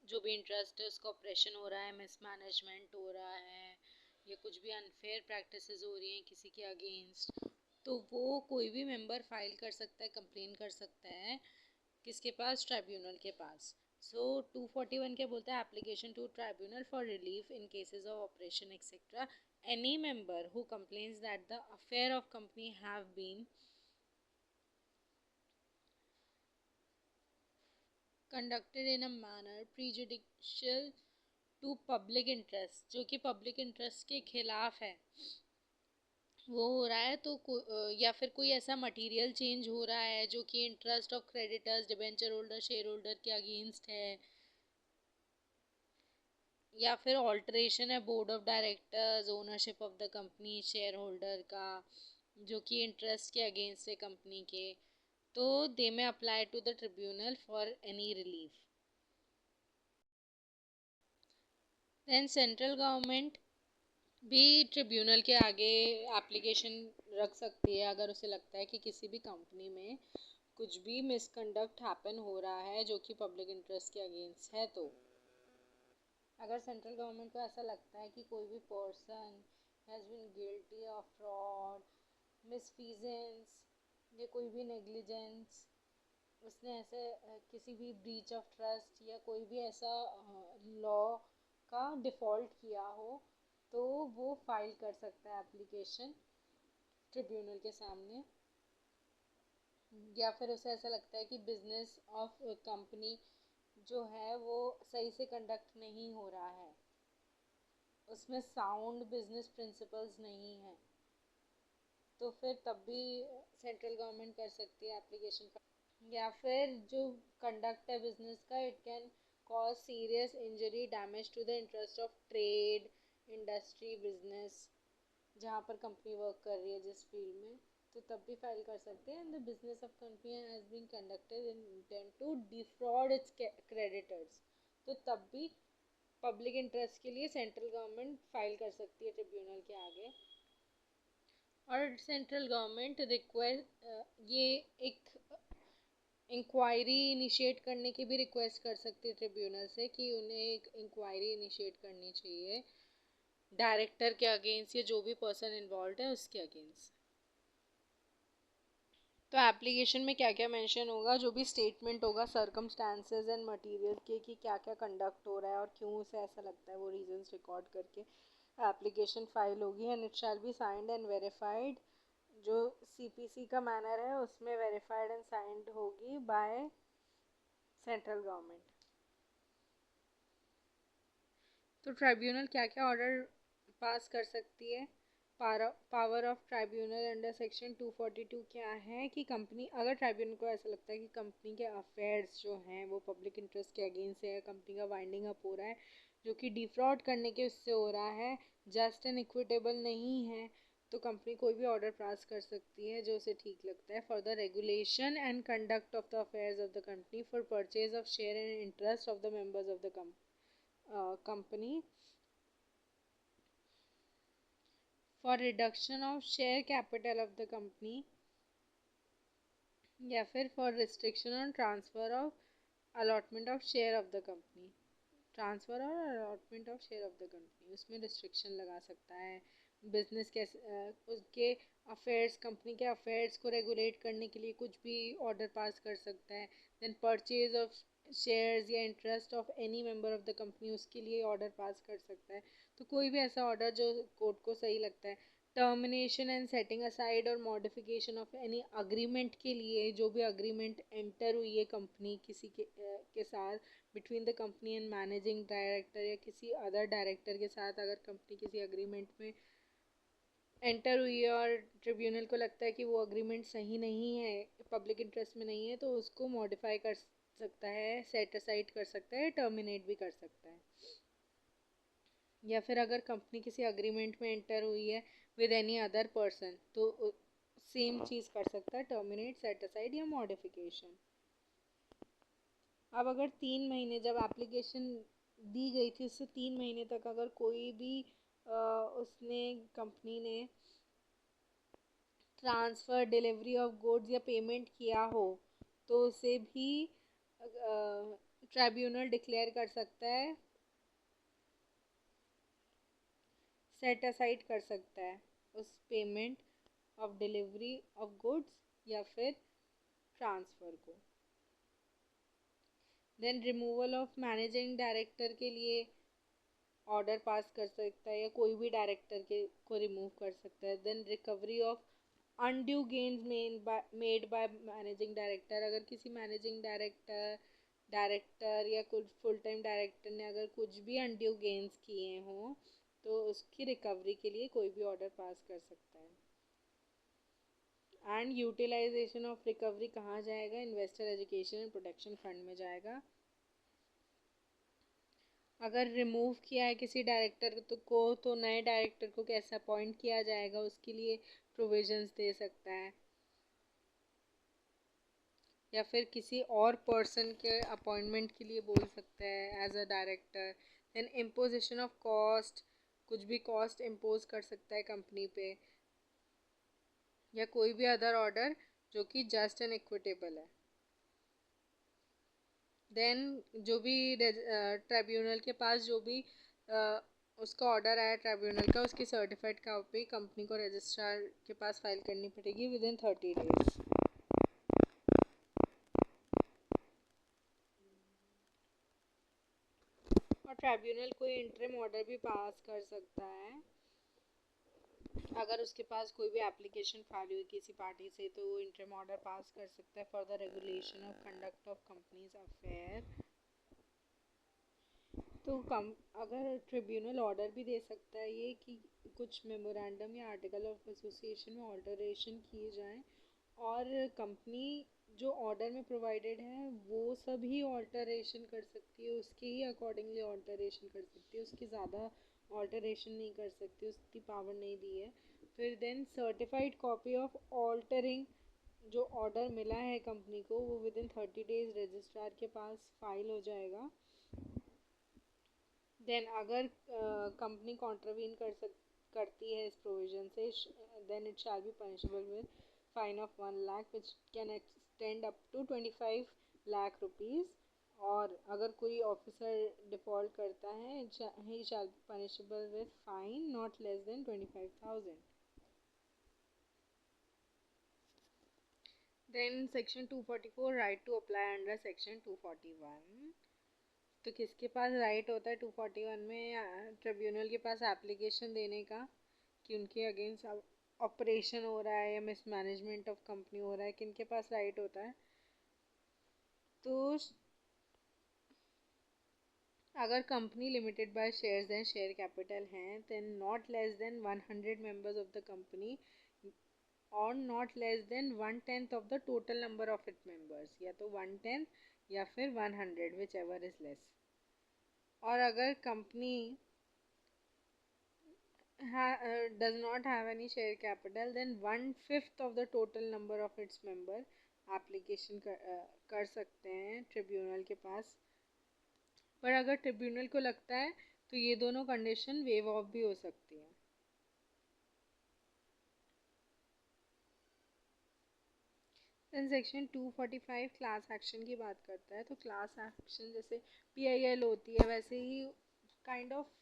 S1: जो भी इंटरेस्ट है उसका ऑपरेशन हो रहा है, मिसमैनेजमेंट हो रहा है, या कुछ भी अनफेयर प्रैक्टिसेस हो रही हैं किसी के अगेंस्ट, तो वो कोई भी मेंबर फाइल कर सकता है, कंप्लेन कर सकता है किसके पास? ट्राइब्यूनल के पास। सो 241 क्या बोलता है? Application to tribunal for relief in cases of operation etcetera. Any member who complains that the affair of company have been conducted in a manner prejudicial to public interest, जो कि पब्लिक इंटरेस्ट के खिलाफ है, वो हो रहा है तो या फिर कोई ऐसा मटेरियल चेंज हो रहा है जो कि interest of creditors, debenture holder, share holder के अगेंस्ट है, या फिर ऑल्टरेशन है board of directors, ownership of the company, share holder का, जो कि इंटरेस्ट के अगेंस्ट है कंपनी के, तो they may apply to the tribunal for any relief. Then central government भी ट्रिब्यूनल के आगे एप्लीकेशन रख सकती है अगर उसे लगता है कि किसी भी कंपनी में कुछ भी मिसकंडक्ट हैपन हो रहा है जो कि पब्लिक इंटरेस्ट के अगेंस्ट है। तो अगर सेंट्रल गवर्नमेंट को ऐसा लगता है कि कोई भी person has been guilty of fraud, misfeasance या कोई भी नेग्लिजेंस, उसने ऐसे किसी भी ब्रीच ऑफ ट्रस्ट या कोई भी ऐसा लॉ का डिफ़ॉल्ट किया हो, तो वो फाइल कर सकता है एप्लीकेशन ट्रिब्यूनल के सामने। या फिर उसे ऐसा लगता है कि बिजनेस ऑफ कंपनी जो है वो सही से कंडक्ट नहीं हो रहा है, उसमें साउंड बिजनेस प्रिंसिपल्स नहीं है, तो फिर तब भी सेंट्रल गवर्नमेंट कर सकती है एप्लीकेशन। या फिर जो कंडक्ट है बिजनेस का, it can cause serious injury damage to the interest of trade, industry, business, जहाँ पर कंपनी वर्क कर रही है जिस फील्ड में, तो तब भी फाइल कर सकते हैं। And the business of company has been conducted in intent to defraud its creditors, तो तब भी पब्लिक इंटरेस्ट के लिए सेंट्रल गवर्नमेंट फाइल कर सकती है ट्रिब्यूनल के आगे। और सेंट्रल गवर्नमेंट रिक्वेस्ट ये एक इंक्वायरी इनिशिएट करने की भी रिक्वेस्ट कर सकती है ट्रिब्यूनल से कि उन्हें एक इंक्वायरी इनिशिएट करनी चाहिए डायरेक्टर के अगेंस्ट या जो भी पर्सन इन्वॉल्व है उसके अगेंस्ट। तो एप्लीकेशन में क्या क्या मेंशन होगा? जो भी स्टेटमेंट होगा सर्कमस्टांसेस एंड मटेरियल के कि क्या क्या कंडक्ट हो रहा है और क्यों उसे ऐसा लगता है, वो रीजंस रिकॉर्ड करके एप्लीकेशन फाइल होगी। And it shall be signed and verified, जो सीपीसी का मैनर है उसमें वेरीफाइड एंड साइंड होगी बाय सेंट्रल गवर्नमेंट। तो ट्राइब्यूनल क्या क्या ऑर्डर पास कर सकती है? Power of tribunal under section 242 क्या है कि कंपनी, अगर ट्राइब्यूनल को ऐसा लगता है कि कंपनी के अफेयर्स जो हैं वो पब्लिक इंटरेस्ट के अगेंस्ट है, कंपनी का वाइंडिंग अप हो रहा है जो कि डिफ्रॉड करने के उससे हो रहा है, जस्ट एंड इक्विटेबल नहीं है, तो कंपनी कोई भी ऑर्डर पास कर सकती है जो उसे ठीक लगता है for the regulation and conduct of the affairs of the company, for purchase of share and interest of the members of the company, for reduction of share capital of the company, या फिर for restriction on transfer of allotment of share of the company. Transfer और allotment of share of the company, उसमें restriction लगा सकता है। Business कैसे उसके affairs, company के अफेयर्स को रेगुलेट करने के लिए कुछ भी ऑर्डर पास कर सकता है। देन परचेज ऑफ शेयर्स या interest of any member of the company, उसके लिए ऑर्डर पास कर सकता है। तो कोई भी ऐसा ऑर्डर जो कोर्ट को सही लगता है। टर्मिनेशन एंड सेटिंग असाइड और मॉडिफिकेशन ऑफ एनी अग्रीमेंट के लिए, जो भी अग्रीमेंट एंटर हुई है कंपनी किसी के साथ, between the company and managing director या किसी अदर डायरेक्टर के साथ, अगर कंपनी किसी अग्रीमेंट में एंटर हुई है और ट्रिब्यूनल को लगता है कि वो अग्रीमेंट सही नहीं है, पब्लिक इंटरेस्ट में नहीं है, तो उसको मॉडिफाई कर सकता है, सेट असाइड कर सकता है, टर्मिनेट भी कर सकता है। या फिर अगर कंपनी किसी अग्रीमेंट में एंटर हुई है विद एनी अदर पर्सन, तो सेम चीज़ कर सकता है, टर्मिनेट, सेट असाइड या मॉडिफिकेशन। अब अगर 3 महीने, जब एप्लीकेशन दी गई थी उससे 3 महीने तक अगर कोई भी उसने कंपनी ने ट्रांसफ़र, डिलीवरी ऑफ गुड्स या पेमेंट किया हो, तो उसे भी ट्राइब्यूनल डिक्लेयर कर सकता है, सेट असाइड कर सकता है उस payment of delivery of goods या फिर ट्रांसफ़र को। Then removal of managing director के लिए ऑर्डर पास कर सकता है, या कोई भी डायरेक्टर के को रिमूव कर सकता है। Then recovery of undue gains made by managing director, अगर किसी मैनेजिंग डायरेक्टर या कुछ फुल टाइम डायरेक्टर ने अगर कुछ भी अनड्यू गेन्स किए हों, तो उसकी रिकवरी के लिए कोई भी ऑर्डर पास कर सकता है। एंड यूटिलाइजेशन ऑफ रिकवरी कहाँ जाएगा? Investor education and protection fund में जाएगा। अगर रिमूव किया है किसी डायरेक्टर तो नए डायरेक्टर को कैसे अपॉइंट किया जाएगा, उसके लिए प्रोविजंस दे सकता है। या फिर किसी और पर्सन के अपॉइंटमेंट के लिए बोल सकता है as a director. Then imposition of cost, कुछ भी कॉस्ट इम्पोज कर सकता है कंपनी पे, या कोई भी अदर ऑर्डर जो कि जस्ट एंड इक्विटेबल है। देन जो भी ट्राइब्यूनल के पास जो भी उसका ऑर्डर आया ट्राइब्यूनल का, उसकी सर्टिफाइड कॉपी कंपनी को रजिस्ट्रार के पास फाइल करनी पड़ेगी विद इन 30 डेज। और ट्राइब्यूनल कोई इंटरिम ऑर्डर भी पास कर सकता है अगर उसके पास कोई भी एप्लीकेशन फाइल हुई किसी पार्टी से, तो वो इंटरिम ऑर्डर पास कर सकता है for the regulation of conduct of companies affair. तो अगर ट्रिब्यूनल ऑर्डर भी दे सकता है ये कि कुछ मेमोरेंडम या आर्टिकल ऑफ एसोसिएशन में ऑल्टरेशन किए जाएं, और कंपनी जो ऑर्डर में प्रोवाइडेड है वो सभी ऑल्टरेशन कर सकती है, उसके ही अकॉर्डिंगली ऑल्टरेशन कर सकती है, उसकी ज़्यादा ऑल्टरेशन नहीं कर सकती, उसकी पावर नहीं दी है। फिर then certified copy of altering जो ऑर्डर मिला है कंपनी को, वो विद इन 30 डेज रजिस्ट्रार के पास फाइल हो जाएगा। देन अगर कंपनी कॉन्ट्रवीन करती है इस प्रोविजन से, then it shall be punishable with fine of 1 lakh which can extend up to 25 lakh rupees. और अगर कोई ऑफिसर डिफॉल्ट करता है, he shall be punishable with fine not less than 25,000। Then section 244 right to apply under section 241। तो किसके पास right होता है 241 में? ट्रिब्यूनल के पास एप्लीकेशन देने का कि उनके अगेंस्ट ऑपरेशन हो रहा है या मिसमैनेजमेंट ऑफ कंपनी हो रहा है, किनके पास राइट होता है? तो अगर कंपनी लिमिटेड बाय शेयर्स हैं, शेयर कैपिटल हैं, then not less than 100 members of the company और not less than 1/10 of the total number of it members, या तो 1/10 या फिर 100, विच एवर इज लेस। और अगर company does not have any share capital, then 1/5 of the total number of its member application कर सकते हैं ट्रिब्यूनल के पास। पर अगर ट्रिब्यूनल को लगता है तो ये दोनों कंडीशन वेव ऑफ भी हो सकती है। देन सेक्शन 245 क्लास एक्शन की बात करता है। तो क्लास एक्शन जैसे PIL होती है, वैसे ही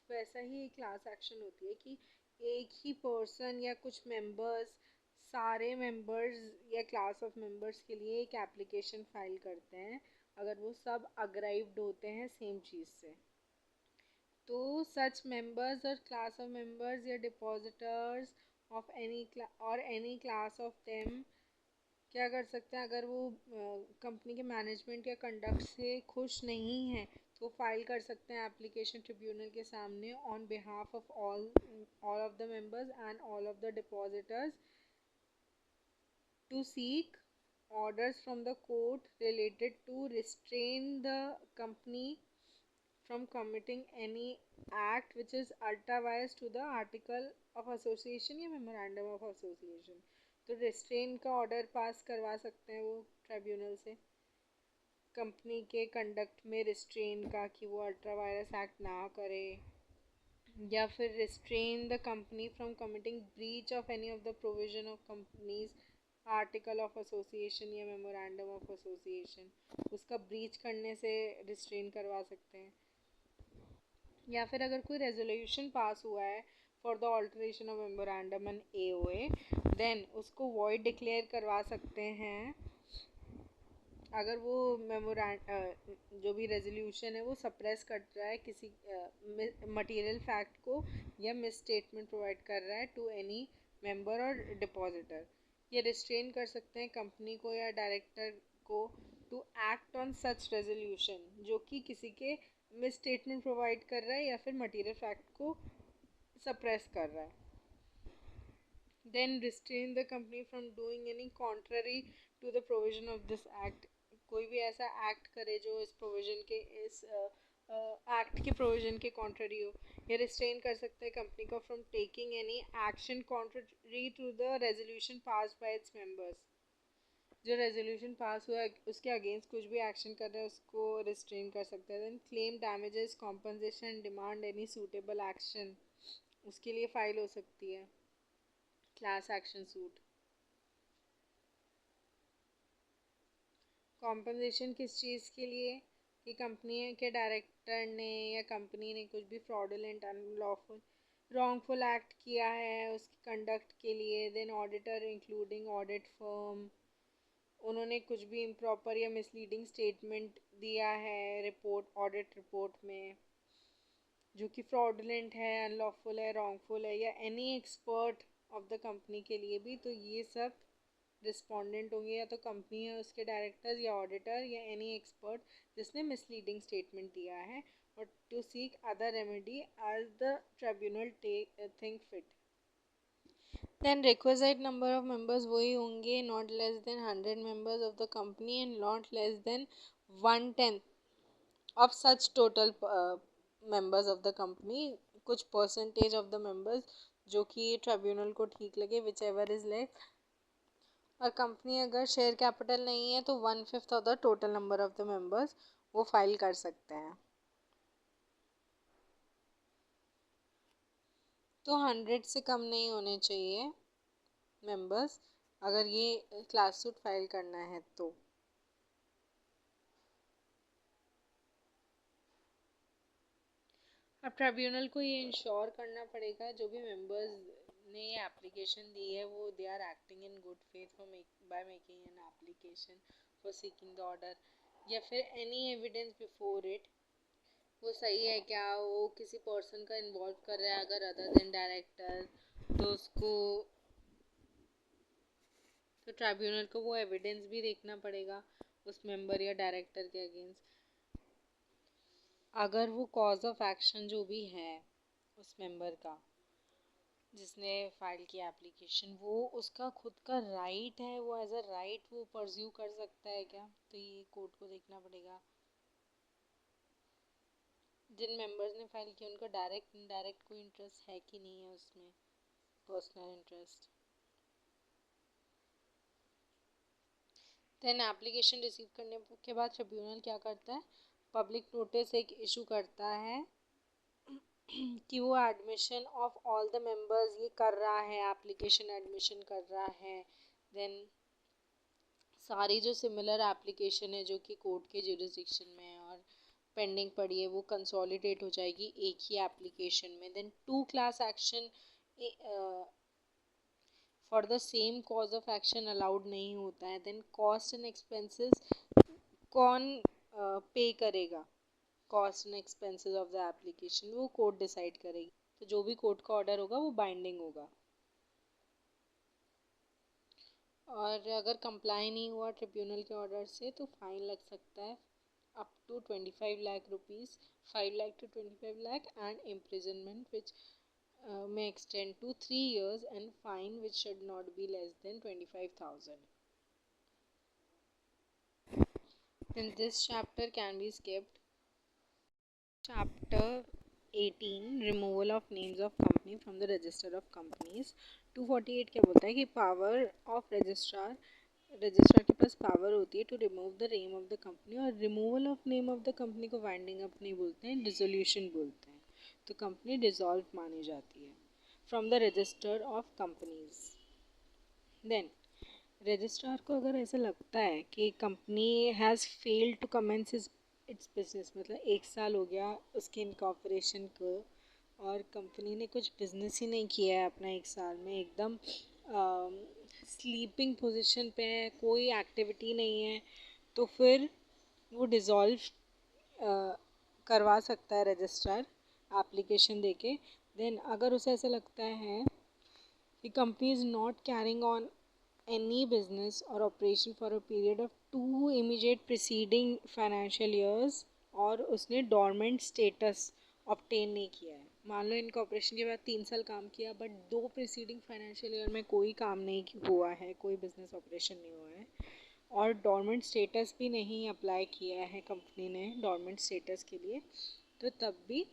S1: वैसा ही क्लास एक्शन होती है कि एक ही पर्सन या कुछ मेंबर्स सारे मेंबर्स या क्लास ऑफ मेंबर्स के लिए एक एप्लीकेशन फाइल करते हैं अगर वो सब अग्राइव्ड होते हैं सेम चीज़ से। तो सच मेंबर्स और क्लास ऑफ मेंबर्स या depositors of any class of them क्या कर सकते हैं, अगर वो कंपनी के मैनेजमेंट या कंडक्ट से खुश नहीं है तो फाइल कर सकते हैं एप्लीकेशन ट्रिब्यूनल के सामने on behalf of all of the members and all of the depositors to seek orders from the court related to restrain the company from committing any act which is ultra-vires to the article of association या memorandum of association। तो restrain का order pass करवा सकते हैं वो tribunal से company के conduct में रिस्ट्रेन का, कि वो अल्ट्रा वायरस एक्ट ना करे, या फिर restrain the company from committing breach of any of the provision of companies article of association या मेमोरेंडम ऑफ एसोसिएशन, उसका ब्रीच करने से रिस्ट्रेन करवा सकते हैं। या फिर अगर कोई रेजोल्यूशन पास हुआ है for the alteration of memorandum and AOA, देन उसको वॉइड डिक्लेयर करवा सकते हैं अगर वो जो भी रेजोल्यूशन है वो सप्रेस कर रहा है किसी मटेरियल फैक्ट को या मिस स्टेटमेंट प्रोवाइड कर रहा है टू एनी मेंबर और डिपॉजिटर। ये रिस्ट्रेन कर सकते हैं कंपनी को या डायरेक्टर को to act on such resolution जो कि किसी के मिस स्टेटमेंट प्रोवाइड कर रहा है या फिर मटेरियल फैक्ट को सप्रेस कर रहा है। Then restrain the company from doing any contrary to the provision of this act। कोई भी ऐसा एक्ट करे जो इस प्रोविजन के इस एक्ट के प्रोविजन के कॉन्ट्ररी हो, या रिस्ट्रेन कर सकते हैं कंपनी को from taking any action contrary to the resolution pass by its members. जो रेजोल्यूशन पास हुआ उसके अगेंस्ट कुछ भी एक्शन कर रहा है उसको रिस्ट्रेन कर सकते हैं। Then claim damages compensation demand any suitable action, उसके लिए फाइल हो सकती है क्लास एक्शन सूट। कॉम्पनसेशन किस चीज़ के लिए, कि कंपनी के डायरेक्टर ने या कंपनी ने कुछ भी फ्रॉडुलेंट अनलॉफुल रॉन्गफुल एक्ट किया है उसकी कंडक्ट के लिए। Then auditor including audit firm, उन्होंने कुछ भी इम्प्रॉपर या मिसलीडिंग स्टेटमेंट दिया है रिपोर्ट ऑडिट रिपोर्ट में जो कि फ्रॉडुलेंट है, अनलॉफुल है, रॉन्गफुल है, या any expert of the company के लिए भी। तो ये सब रिस्पोंडेंट होंगे या तो कंपनी है उसके डायरेक्टर्स या ऑडिटर या एनी एक्सपर्ट जिसने मिसलीडिंग स्टेटमेंट दिया है, और to seek other remedy as the tribunal think fit. Then requisite number of members वही होंगे, not less than 100 members of the company and not less than 1/10 of such total members of the company. कुछ percentage of the members जो कि tribunal को ठीक लगे, whichever is less. और company अगर शेयर कैपिटल नहीं है तो 1/5 of the total number of the members वो फाइल कर सकते हैं। तो 100 से कम नहीं होने चाहिए मेंबर्स अगर ये क्लास सूट फाइल करना है तो। अब ट्रिब्यूनल को ये इंश्योर करना पड़ेगा जो भी मेंबर्स ने ये एप्लीकेशन दी है वो they are acting in good faith for by making an application for seeking the order, या फिर एनी एविडेंस बिफोर इट वो सही है क्या, वो किसी पर्सन का इन्वॉल्व कर रहा है अगर अदर देन डायरेक्टर, तो उसको तो ट्रिब्यूनल को वो एविडेंस भी देखना पड़ेगा उस मेंबर या डायरेक्टर के अगेंस्ट। अगर वो कॉज ऑफ एक्शन जो भी है उस मेंबर का जिसने फाइल किया एप्लीकेशन, वो उसका खुद का राइट है, वो एज अ राइट वो परस्यू कर सकता है क्या? तो ये कोर्ट को देखना पड़ेगा। जिन मेंबर्स ने फाइल किया उनका डायरेक्ट इनडायरेक्ट कोई इंटरेस्ट है कि नहीं है उसमें, personal interest. Then application receive करने के बाद ट्रिब्यूनल क्या करता है, पब्लिक नोटिस एक इशू करता है कि वो admission of all the members ये कर रहा है, एप्लीकेशन एडमिशन कर रहा है। देन सारी जो सिमिलर एप्लीकेशन है जो कि कोर्ट के जुरिसडिक्शन में है और पेंडिंग पड़ी है, वो कंसोलिडेट हो जाएगी एक ही एप्लीकेशन में। Then two class action for the same cause of action allowed नहीं होता है। देन कॉस्ट एंड एक्सपेंसेस कौन पे करेगा, cost and expenses of the application वो कोर्ट डिसाइड करेगी। तो जो भी कोर्ट का ऑर्डर होगा वो बाइंडिंग होगा। और अगर कंप्लाई नहीं हुआ ट्रिब्यूनल के ऑर्डर से तो फाइन लग सकता है up to 25 lakh rupees, 5 lakh to 25 lakh, and imprisonment which may extend to 3 years, and fine which should not be less than 25,000. Then this chapter can be skipped. Chapter 18 removal of names of company from the register of companies. 248 क्या बोलता है कि power of registrar, registrar के पास power होती है to remove the name of the company, और removal of name of the company को winding up नहीं बोलते हैं, डिसोल्यूशन बोलते हैं। तो कंपनी डिसॉल्व मानी जाती है from the register of companies. Then registrar को अगर ऐसा लगता है कि company has failed to commence its business, मतलब 1 साल हो गया उसके इनकॉर्पोरेशन को और कंपनी ने कुछ बिजनेस ही नहीं किया है अपना 1 साल में, एकदम स्लीपिंग पोजीशन पे है, कोई एक्टिविटी नहीं है, तो फिर वो डिज़ोल्व करवा सकता है रजिस्ट्रार एप्लीकेशन देके। देन अगर उसे ऐसा लगता है कि company is not carrying on any business or operation for a period of 2 immediate preceding financial years, और उसने dormant status obtain नहीं किया है, मान लो इनकॉर्पोरेशन के बाद 3 साल काम किया बट 2 प्रीसीडिंग फाइनेंशियल ईयर में कोई काम नहीं हुआ है, कोई बिजनेस ऑपरेशन नहीं हुआ है, और डॉर्मेंट स्टेटस भी नहीं अप्लाई किया है कंपनी ने डॉर्मेंट स्टेटस के लिए, तो तब भी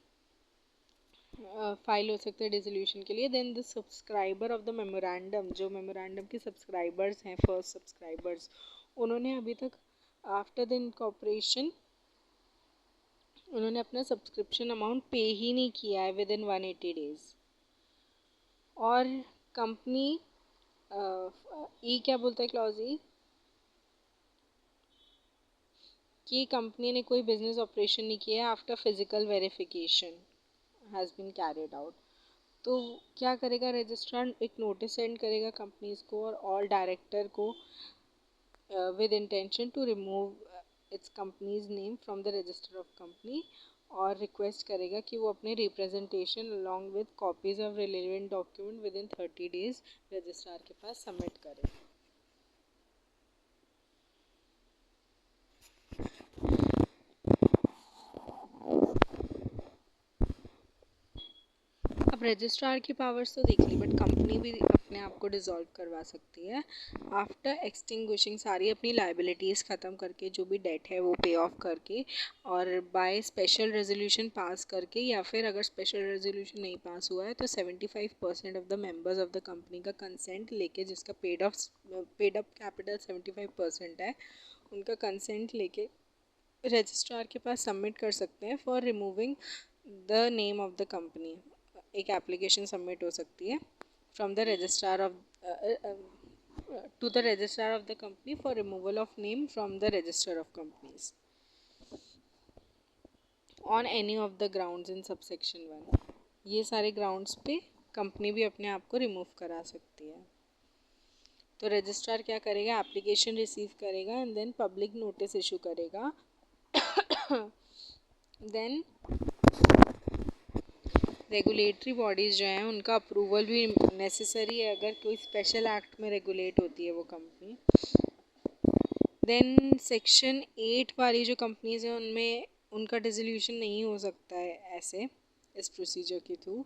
S1: फाइल हो सकता है डिसोल्यूशन के लिए। Then the subscriber of the memorandum, जो मेमोरेंडम के सब्सक्राइबर्स हैं, फर्स्ट सब्सक्राइबर्स, उन्होंने अभी तक आफ्टर द इनकॉर्पोरेशन उन्होंने अपना सब्सक्रिप्शन अमाउंट पे ही नहीं किया है विद इन 180 डेज। और कंपनी ई क्या बोलता है क्लॉज ई, कि कंपनी ने कोई बिजनेस ऑपरेशन नहीं किया है after physical verification has been carried out. तो क्या करेगा रजिस्ट्रार, एक नोटिस सेंड करेगा कंपनीज को और ऑल डायरेक्टर को with intention to remove its companies name from the register of company, और रिक्वेस्ट करेगा कि वो अपने representation along with copies of relevant document within 30 days registrar के पास सबमिट करें। अब रजिस्ट्रार की पावर्स तो देख ली, बट कंपनी भी अपने आप को डिसॉल्व करवा सकती है आफ्टर एक्सटिंग्विशिंग, सारी अपनी लाइबिलिटीज़ ख़त्म करके, जो भी डेट है वो पे ऑफ करके, और बाय स्पेशल रेजोल्यूशन पास करके, या फिर अगर स्पेशल रेजोल्यूशन नहीं पास हुआ है तो 75% of the members of the company का कंसेंट लेके, जिसका पेड अप कैपिटल 75% है, उनका कंसेंट लेके रजिस्ट्रार के पास सबमिट कर सकते हैं for removing the name of the company. एक एप्लीकेशन सबमिट हो सकती है from the registrar of to the registrar of the company for removal of name from the register of companies on any of the grounds in subsection 1। ये सारे grounds पे company भी अपने आप को रिमूव करा सकती है। तो रजिस्ट्रार क्या करेगा, एप्लीकेशन रिसीव करेगा and then public notice issue करेगा। देन रेगुलेटरी बॉडीज़ जो हैं उनका अप्रूवल भी नेसेसरी है अगर कोई स्पेशल एक्ट में रेगुलेट होती है वो कंपनी। देन सेक्शन 8 वाली जो कंपनीज हैं उनमें उनका डिसोल्यूशन नहीं हो सकता है ऐसे इस प्रोसीजर के थ्रू।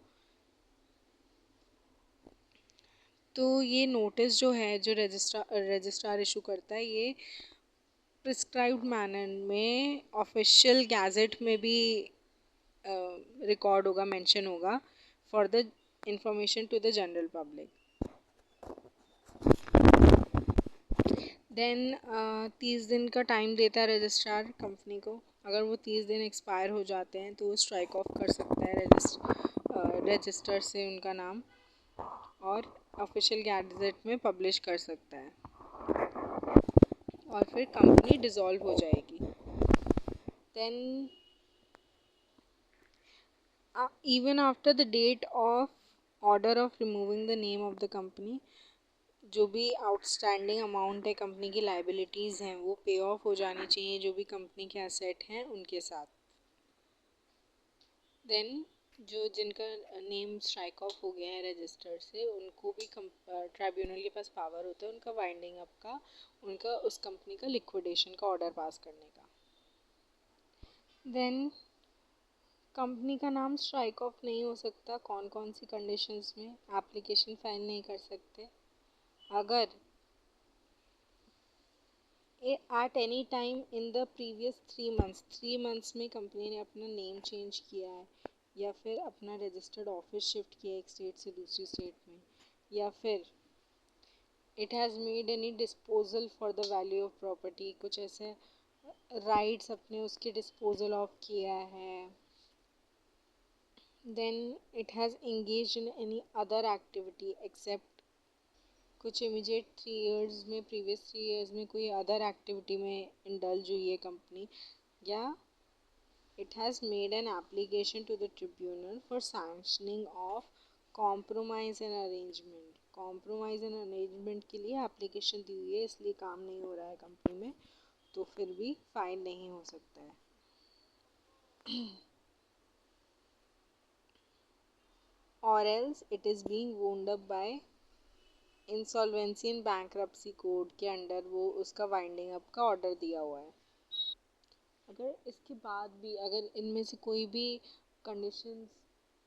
S1: तो ये नोटिस जो है जो रजिस्ट्रार इशू करता है, ये प्रिस्क्राइब्ड मैनर में ऑफिशियल गैजेट में भी रिकॉर्ड होगा, मेंशन होगा for the information to the general public. Then 30 दिन का टाइम देता है रजिस्ट्रार कंपनी को। अगर वो 30 दिन एक्सपायर हो जाते हैं तो वो स्ट्राइक ऑफ कर सकता है रजिस्टर से उनका नाम, और ऑफिशियल गैजेट में पब्लिश कर सकता है, और फिर कंपनी डिसॉल्व हो जाएगी। Then even after the date of order of removing the name of the company, जो भी आउटस्टैंडिंग अमाउंट है कंपनी की लाइबिलिटीज़ हैं वो पे ऑफ हो जानी चाहिए जो भी कंपनी के एसेट हैं उनके साथ। देन जो जिनका नेम स्ट्राइक ऑफ हो गया है रजिस्टर से, उनको भी ट्राइब्यूनल के पास पावर होता है उनका वाइंडिंग अप का, उनका उस कंपनी का लिक्विडेशन का ऑर्डर पास करने का। देन कंपनी का नाम स्ट्राइक ऑफ नहीं हो सकता कौन कौन सी कंडीशंस में? एप्लीकेशन फाइल नहीं कर सकते, अगर at any time in the previous 3 months में कंपनी ने अपना नेम चेंज किया है, या फिर अपना रजिस्टर्ड ऑफिस शिफ्ट किया एक स्टेट से दूसरी स्टेट में, या फिर it has made any disposal for the value of property, कुछ ऐसे राइट्स अपने उसके डिस्पोजल ऑफ किया है। Then it has engaged in any other activity except कुछ इमीडिएट 3 years में, प्रीवियस 3 years में कोई अदर एक्टिविटी में इंडल्ज हुई है कंपनी, या it has made an application to the tribunal for sanctioning of compromise and arrangement। compromise and arrangement के लिए एप्लीकेशन दी हुई है इसलिए काम नहीं हो रहा है कंपनी में, तो फिर भी फाइन नहीं हो सकता है। or else it is being wound up by insolvency and bankruptcy code के अंडर वो उसका वाइंडिंग अप का ऑर्डर दिया हुआ है। अगर इसके बाद भी अगर इनमें से कोई भी कंडीशंस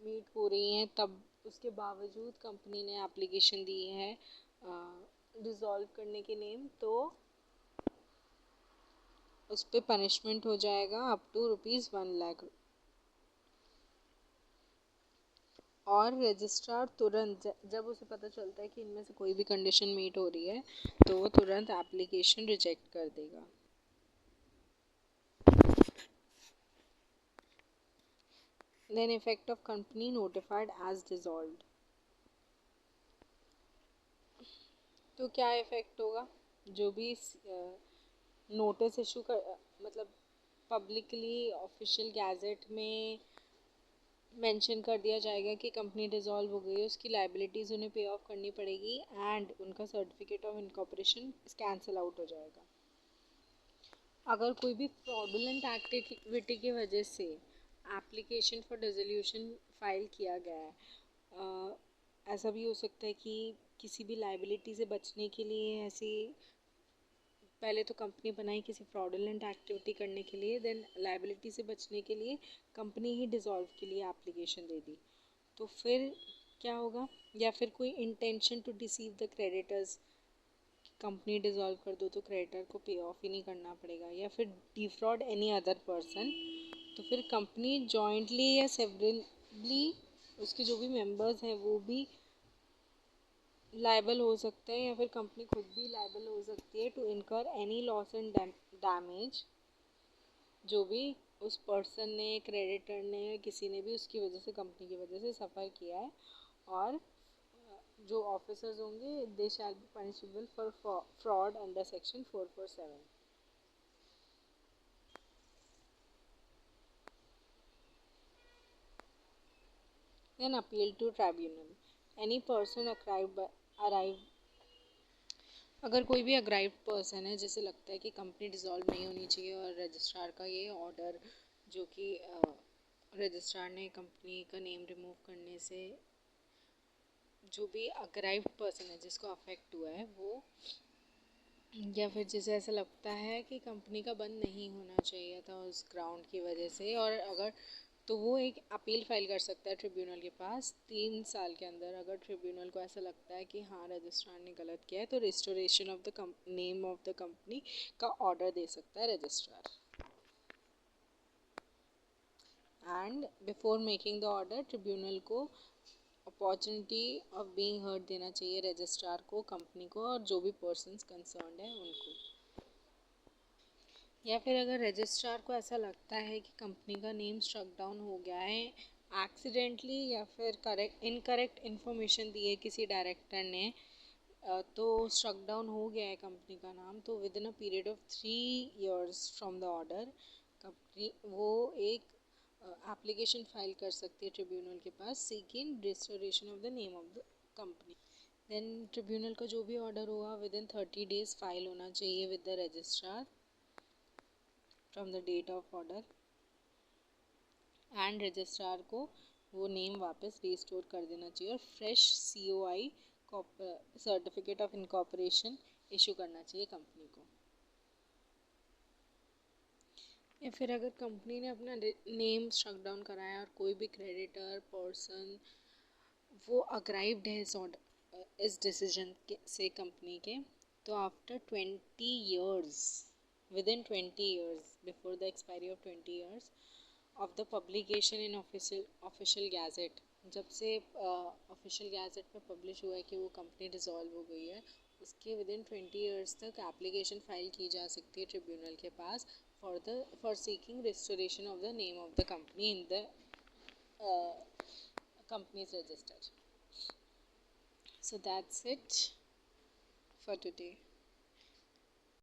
S1: मीट हो रही हैं तब उसके बावजूद कंपनी ने एप्लीकेशन दी है डिसॉल्व करने के नेम, तो उस पर पनिशमेंट हो जाएगा अप टू ₹1,00,000। और रजिस्ट्रार तुरंत जब उसे पता चलता है कि इनमें से कोई भी कंडीशन मीट हो रही है तो वो तुरंत एप्लीकेशन रिजेक्ट कर देगा। Then effect of company notified as dissolved। तो क्या इफेक्ट होगा? जो भी नोटिस इशू कर मतलब पब्लिकली ऑफिशियल गैजेट में मेंशन कर दिया जाएगा कि कंपनी डिसॉल्व हो गई है, उसकी लाइबिलिटीज़ उन्हें पे ऑफ करनी पड़ेगी एंड उनका certificate of incorporation cancel out हो जाएगा। अगर कोई भी फ्रॉडुलेंट एक्टिविटी की वजह से एप्लीकेशन फॉर डिसोल्यूशन फाइल किया गया है, ऐसा भी हो सकता है कि किसी भी लाइबिलिटी से बचने के लिए ऐसी पहले तो कंपनी बनाई किसी फ्रॉडुलेंट एक्टिविटी करने के लिए, देन लाइबिलिटी से बचने के लिए कंपनी ही डिसॉल्व के लिए एप्लीकेशन दे दी, तो फिर क्या होगा? या फिर कोई intention to deceive the creditors, company dissolve कर दो तो क्रेडिटर को पे ऑफ ही नहीं करना पड़ेगा, या फिर डिफ्रॉड एनी अदर पर्सन, तो फिर कंपनी जॉइंटली या सेवरली उसके जो भी मेंबर्स हैं वो भी लायबल हो सकते हैं, या फिर कंपनी खुद भी लायबल हो सकती है टू इनकर एनी लॉस एंड डैमेज जो भी उस पर्सन ने, क्रेडिटर ने, या किसी ने भी उसकी वजह से, कंपनी की वजह से सफ़र किया है। और जो ऑफिसर्स होंगे they shall be punishable for fraud under section 447। Then appeal to tribunal. Any person अराइव अगर कोई भी अग्राइव पर्सन है जिसे लगता है कि कंपनी डिसॉल्व नहीं होनी चाहिए और रजिस्ट्रार का ये ऑर्डर जो कि रजिस्ट्रार ने कंपनी का नेम रिमूव करने से, जो भी अग्राइव पर्सन है जिसको अफेक्ट हुआ है वो या फिर जिसे ऐसा लगता है कि कंपनी का बंद नहीं होना चाहिए था उस ग्राउंड की वजह से, और अगर तो वो एक अपील फाइल कर सकता है ट्रिब्यूनल के पास 3 साल के अंदर। अगर ट्रिब्यूनल को ऐसा लगता है कि हाँ रजिस्ट्रार ने गलत किया है, तो restoration of the name of the company का ऑर्डर दे सकता है registrar. And before making the order, tribunal को अपॉर्चुनिटी ऑफ बीइंग हर्ड देना चाहिए रजिस्ट्रार को, कंपनी को, और जो भी पर्सन्स कंसर्न्ड है उनको। या फिर अगर रजिस्ट्रार को ऐसा लगता है कि कंपनी का नेम स्ट्रक डाउन हो गया है एक्सीडेंटली, या फिर करेक्ट इनकरेक्ट इन्फॉर्मेशन दी है किसी डायरेक्टर ने, तो स्ट्रक डाउन हो गया है कंपनी का नाम, तो within a period of 3 years from the order, company वो एक एप्लीकेशन फाइल कर सकती है ट्रिब्यूनल के पास seeking restoration of the name of the company. Then tribunal का जो भी ऑर्डर होगा विद इन 30 days फाइल होना चाहिए with the registrar from the date of order, and registrar को वो नेम वापस रिस्टोर कर देना चाहिए, और fresh COI certificate of incorporation issue करना चाहिए कंपनी को। या फिर अगर कंपनी ने अपना नेम स्ट्रक डाउन कराया और कोई भी क्रेडिटर पर्सन वो अग्राइव्ड है इस डिसीजन से कंपनी के, तो after 20 years, with in 20 years before the expiry of 20 years of the publication in official gazette, जब से ऑफिशियल गैजेट में पब्लिश हुआ है कि वो कंपनी डिसॉल्व हो गई है, उसके विद इन 20 years तक एप्लीकेशन फाइल की जा सकती है ट्रिब्यूनल के पास for seeking restoration of the name of the company in the company's register. So that's it for today.